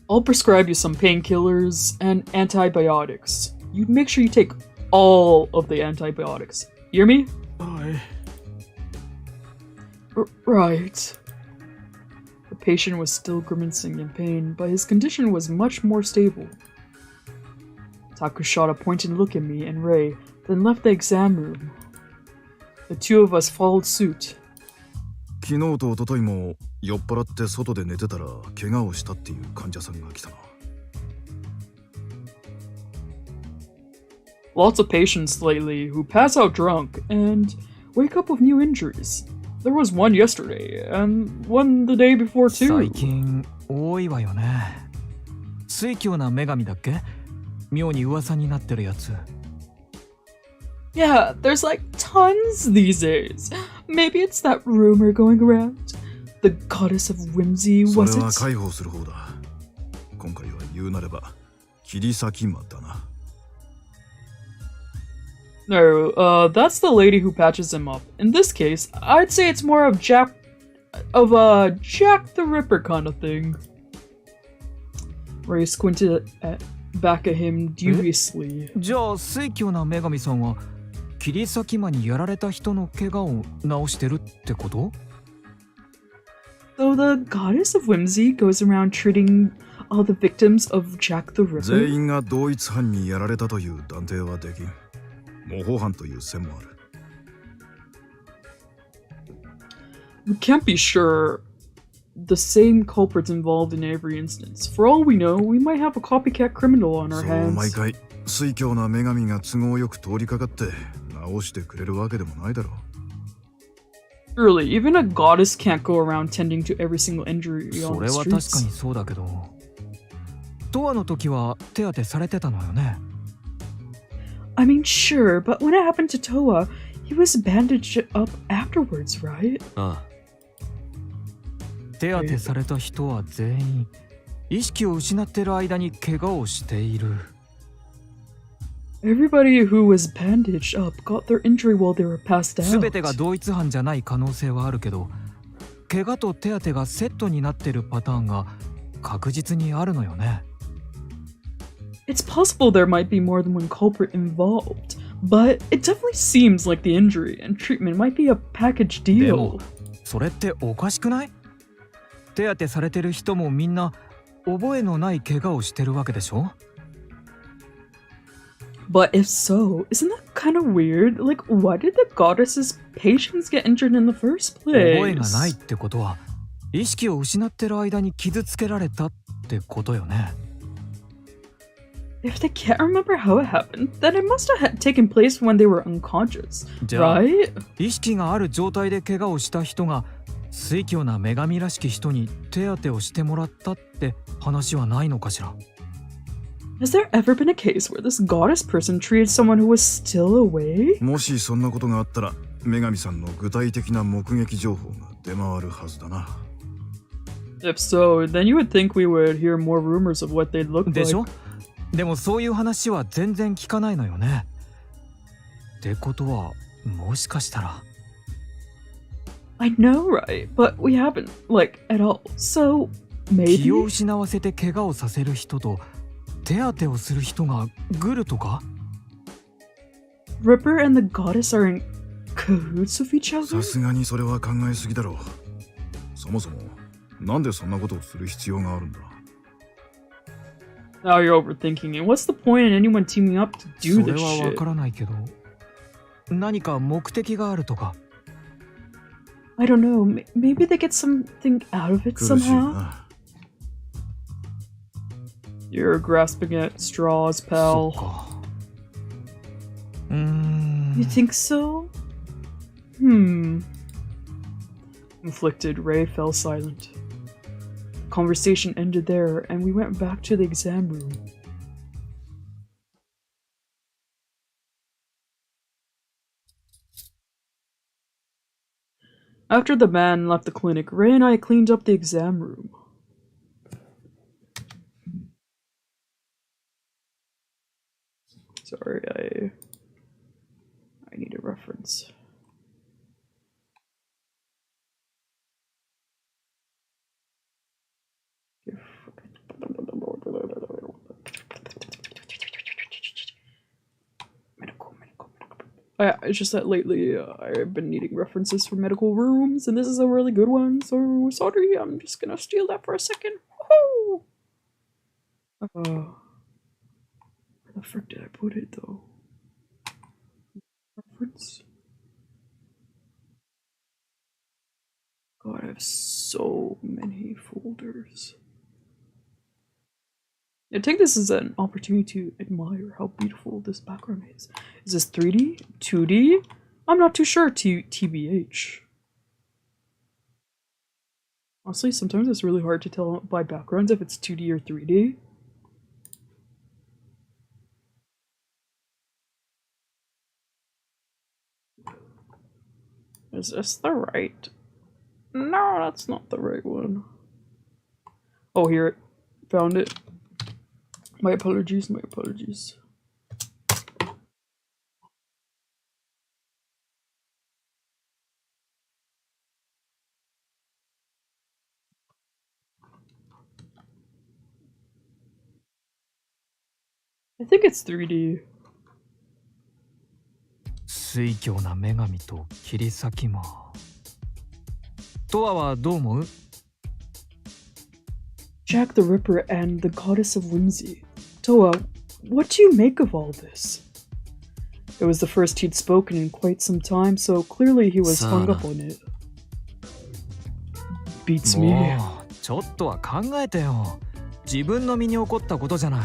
I'll prescribe you some painkillers and antibiotics. You make sure you take all of the antibiotics. You hear me? はい。 Right. The patient was still grimacing in pain, but his condition was much more stable. Taku shot a pointed look at me and Ray, then left the exam room. The two of us followed suit. 昨日と一昨日も酔っ払って外で寝てたら怪我をしたっていう患者さんが来たな。 Lots of patients lately who pass out drunk and wake up with new injuries. There was one yesterday, and one the day before too. 最近多いわよね。酔狂な女神だっけ？妙に噂になってるやつ。 Yeah, there's like tons these days. Maybe it's that rumor going around. The goddess of whimsy, そ was れは it? 解放する方だ。今回は言うなれば切り裂き魔だな。 No, that's the lady who patches him up. In this case, I'd say it's more of Jack the Ripper kind of thing. Ray squinted at back at him dubiously. じゃあ水教な女神さんは切り裂き魔にやられた人の怪我を治してるってこと？ So the goddess of whimsy goes around treating all the victims of Jack the 全 Ripper. 員が同一犯にやられたという断定はできん。模倣犯という線もある。We can't be sure the same culprit's involved in every instance. For all we know, we might have a copycat criminal on our そう毎 hands. 回水教な女神が都合よく通りかかって直してくれるわけでもないだろう。 Surely, even a goddess can't go around tending to every single injury そ on れ the は確か streets. にそうだけど、トアの時は手当てされてたのよね。 I mean, sure, but when it happened to Toa, he was bandaged up afterwards, right? あ手当てされた人は全員意識を失ってる間に怪我をしている。 Everybody who was bandaged up got their injury while they were passed 全てが out. 同一犯じゃない可能性はあるけど、怪我と手当てがセットになってるパターンが確実にあるのよね。 It's possible there might be more than one culprit involved, but it definitely seems like the injury and treatment might be a package でも deal. それっておかしくない？手当てされてる人もみんな覚えのない怪我をしてるわけでしょ？ But if so, isn't that kind of weird? Like, why did the goddess's patients get injured in the first 覚えがないっ place? てことは意識を失ってる間に傷つけられたってことよね。 If they can't remember how it happened, then it must have taken place when they were unconscious, じゃあ right? 意識がある状態で怪我をした人が水教な女神らしき人に手当てをしてもらったって話はないのかしら？ Has there ever been a case where this goddess person treated someone who was still away? もしそんなことがあったら女神さんの具体的な目撃情報が出回るはずだな。 If so, then you would think we would hear more rumors of what they'd look でし like. ょ？でもそういう話は全然聞かないのよね。ってことはもしかしたら I know, right? But we haven't, like, at all. So, 気を maybe? 失わせて怪我をさせる人と手当てをする人がグルとか？ Ripper and the goddess are in cahoots with each other? さすがにそれは考えすぎだろう。そもそもなんでそんなことをする必要があるんだ。 Now you're overthinking it. What's the point in anyone teaming up to そ do れ this はわ shit? からないけど、何か目的があるとか。 I don't know. Maybe they get something out of it 苦しい somehow? な。 You're grasping at straws, そ pal. っか。You think so? Hmm. Inflicted, Ray fell silent. The conversation ended there, and we went back to the exam room. After the man left the clinic, Ray and I cleaned up the exam room. Sorry, I need a reference. It's just that lately I've been needing references for medical rooms, and this is a really good one, so sorry, I'm just gonna steal that for a second. Woohoo! Where the frick did I put it, though? Reference? God, I have so many folders. I take this as an opportunity to admire how beautiful this background is. Is this 3D? 2D? I'm not too sure, TBH. Honestly, sometimes it's really hard to tell by backgrounds if it's 2D or 3D. Is this the right? No, that's not the right one. Oh, here it. Found it. My apologies, my apologies. I think it's 3D. 水狂な女神と切り裂き魔。トアはどう思う？ Jack the Ripper and the Goddess of Whimsy. Toa, what do you make of all this? It was the first he'd spoken in quite some time, so clearly he was hung up on it. Beats me. もうちょっとは考えてよ。自分の身に起こったことじゃない。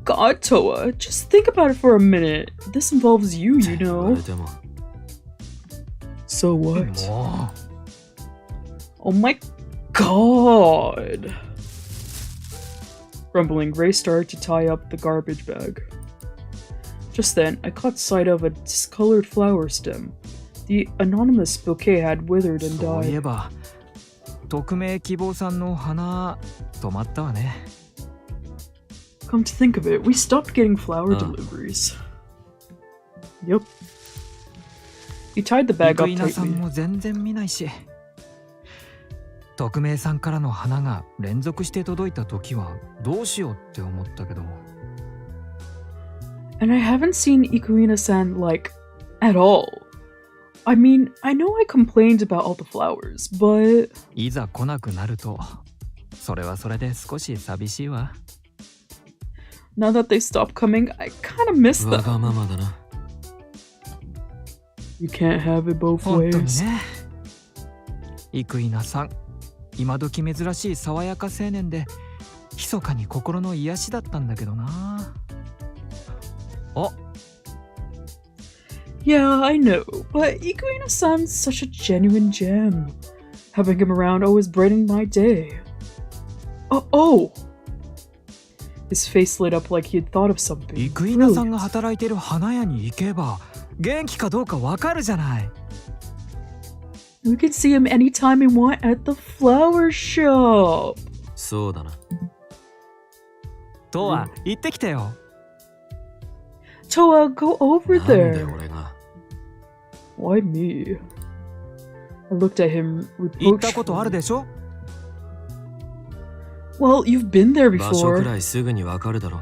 God, Toa, just think about it for a minute. This involves you, you 言わ know. れても So what? も Oh my god! Rumbling, Ray started to tie up the garbage bag. Just then, I caught sight of a discolored flower stem. The anonymous bouquet had withered う and そういえ died. ば匿名希望さんの花止まったわね。 Come to think of it, we stopped getting flower Ah. deliveries. Yep. He tied the bag 生 up 稲さん tightly. も全然見ないし。匿名さんからの花が連続して届いた時はどうしようって思ったけど。 And I haven't seen Ikuina-san, like, at all. I mean, I know I complained about all the flowers, but... いざ来なくなるとそれはそれで少し寂しいわ。 Now that they stopped coming, I kinda miss わ them. がままだな。 You can't have it both 本当に ways. ね。生稲さん、今時珍しい爽やか青年で密かに心の癒しだったんだけどな。あ、 Yeah, I know, but Ikuina-san's such a genuine gem. Having him around always brightened my day. Oh! His face lit up like he had thought of something. 生稲さん Brilliant. が働いてる花屋に行けば元気かどうかわかるじゃない。 We can see him anytime we want at the flower shop. そうだな。とは行ってきてよ。 Toa, go over なんで there. 俺が。 Why me? I looked at him 行ったことある reproachfully. でしょ？ Well, you've been there 場所く before. らいすぐにわかるだろ。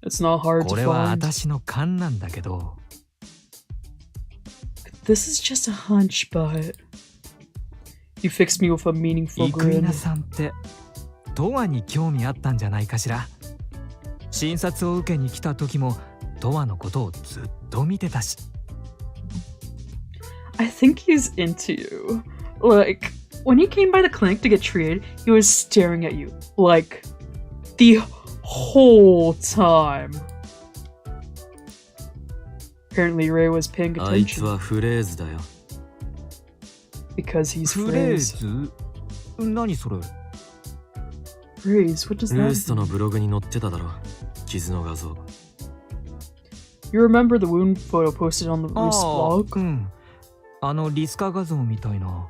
It's not hard こ to れは find. 私の勘なんだけど。 This is just a hunch, but... You fixed me with a meaningful 生稲 grin. さんってトワに興味あったんじゃないかしら。診察を受けに来た時もトワのことをずっと見てたし。 I think he's into you. Like, when he came by the clinic to get treated, he was staring at you. Like, the whole time. Apparently Ray was paying あいつ attention はフレーズだよ。 because he's フレー Phrase. ズ？何それ？ Phrase, what does ルー that ストの mean? ブログに載ってただろ。傷の画像。 You remember the wound photo posted on the あ Roos あ、 blog? うん。あのリスカ画像みたいな。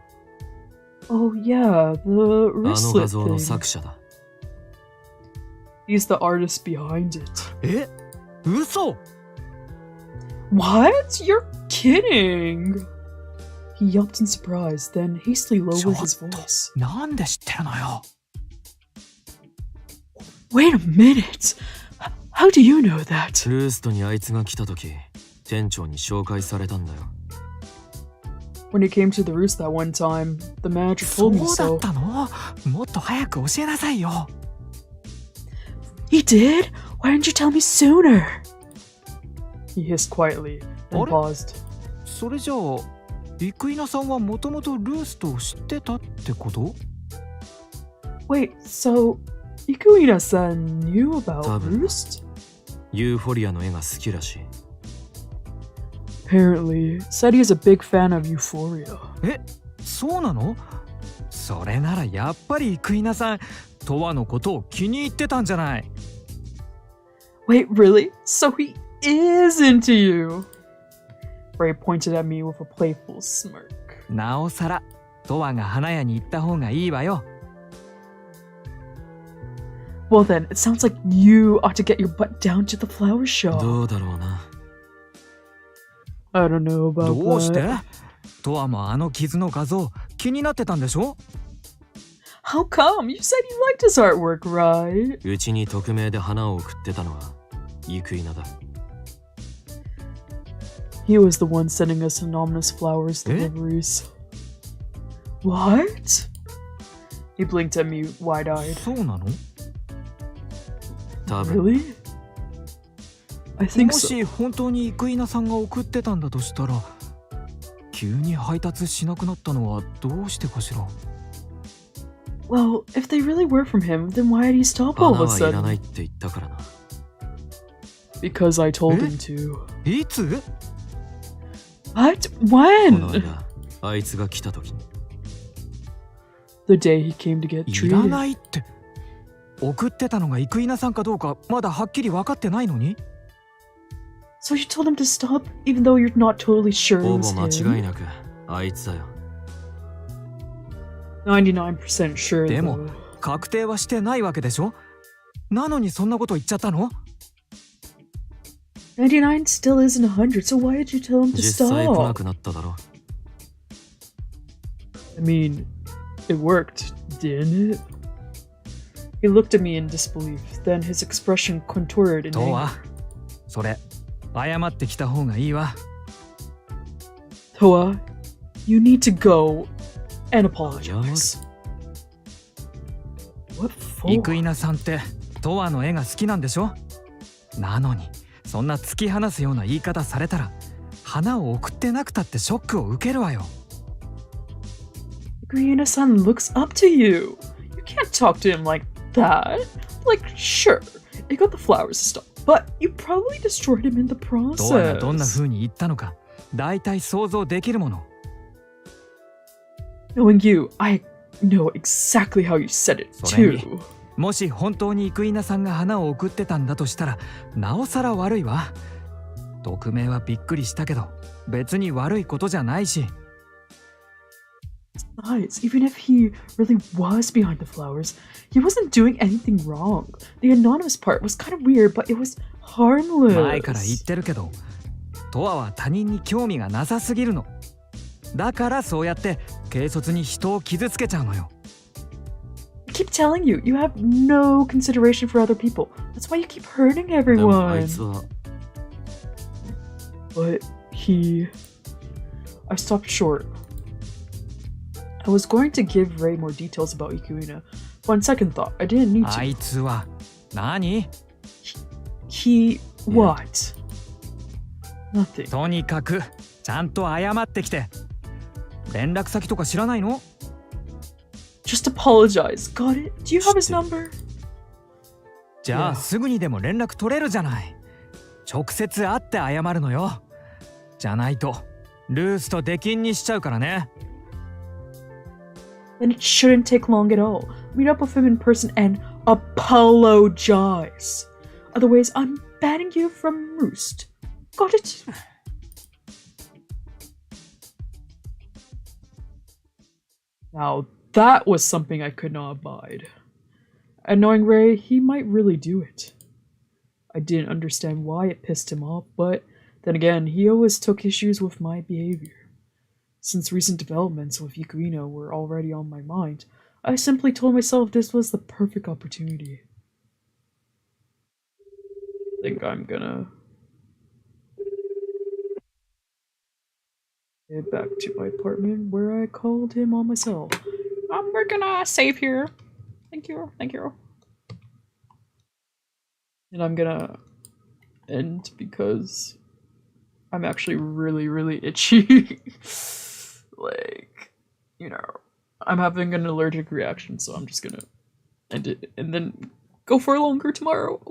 Oh yeah, the あの wristlet 画像の thing. 作者だ。 He's the artist behind it. え？嘘？ What? You're kidding! He yelped in surprise, then hastily lowered his voice. なんで知ってるのよ。 Wait a minute! How do you know that? ルーストにあいつが来た時、店長に紹介されたんだよ。 When he came to the roost that one time, the manager そ told me うだっ so. たの？もっと早く教えなさいよ。 He did? Why didn't you tell me sooner? He hissed quietly, then What? paused. それじゃあ生稲さんはもともとルーストを知ってたってこと？ Wait, so Ikuina-san knew about 多分。 Roost? ユーフォリアの絵が好きらしい。 Apparently, said he is a big fan of Euphoria. え、そうなの？それならやっぱり生稲さんトワのことを気に入ってたんじゃない。 Wait, really? So he is into you? Ray pointed at me with a playful smirk. なおさらトワが花屋に行った方がいいわよ。 Well then, it sounds like you ought to get your butt down to the flower shop. どうだろうな。 I don't know about どうして？ that. トワもあの傷の画像気になってたんでしょ？ How come? You said you liked his artwork, right? うちに匿名で花を送ってたのは生稲だ。 He was the one sending us anonymous flowers deliveries. What? He blinked at me wide-eyed. そうなの？多分 Really? I think も so. し本当に生稲さんが送ってたんだとしたら、急に配達しなくなったのはどうしてかしら。 Well, if they really were from him, then why did he stop all 花 of a はいらない sudden? って言ったからな。 Because I told him to. いつ？ What? この When? 間あいつが来た時に。 The day he came to get いら treated. ないって。送ってたのが生稲さんかどうかまだはっきり分かってないのに？ So you told him to stop, even though you're not totally sure it ほ was ぼ間違い him? なくあいつだよ。 99% sure でも though. 確定はしてないわけでしょ？なのにそんなこと言っちゃったの？ 99 still isn't 100, so why did you tell him to 実際来な stop? くなっただろ。 I mean, it worked, didn't it? He looked at me in disbelief, then his expression contorted in と anger. はそれ謝ってきた方がいいわ。 Toa, you need to go and apologize. What for? 生稲さんってトワの絵が好きなんでしょ？なのにそんな突き放すような言い方されたら花を送ってなくたってショックを受けるわよ。 Green-san looks up to you. You can't talk to him like that. Like, sure, you got the flowers and stuff, but you probably destroyed him in the トワがどんな process. 風に言ったのかだいたい想像できるもの。 Knowing you, I know exactly how you said it それに too. もし本当に生稲さんが花を送ってたんだとしたらなおさら悪いわ。匿名はびっくりしたけど別に悪いことじゃないし。 Besides, even if he really was behind the flowers, he wasn't doing anything wrong. The anonymous part was kind of weird, but it was 前から言っ harmless. てるけどトワは他人に興味がなさすぎるの。だからそうやって軽率に人を傷つけちゃうのよ。 I keep telling you, you have no consideration for other people. That's why you keep hurting でもあい everyone. つは But I stopped short. I was going to give Ray more details about Ikuina, but on second thought, I didn't need あ to. いつは何？ What? Nothing. とにかくちゃんと謝ってきて。連絡先とか知らないの？ Just apologize. Got it? Do you have his number? じゃあ Yeah. すぐにでも連絡取れるじゃない。直接会って謝るのよ。じゃないとルースと出禁にしちゃうからね。 Then it shouldn't take long at all. Meet up with him in person and apologize. Otherwise, I'm banning you from Roost. Got it? Now, that was something I could not abide. And knowing Ray, he might really do it. I didn't understand why it pissed him off, but then again, he always took issues with my behavior. Since recent developments with Ikuina were already on my mind, I simply told myself this was the perfect opportunity. I think I'm gonna head back to my apartment where I called him on my cell. We're gonna save here. Thank you, thank you. And I'm gonna end because I'm actually really, really itchy. Like, you know, I'm having an allergic reaction, so I'm just gonna end it and then go for longer tomorrow.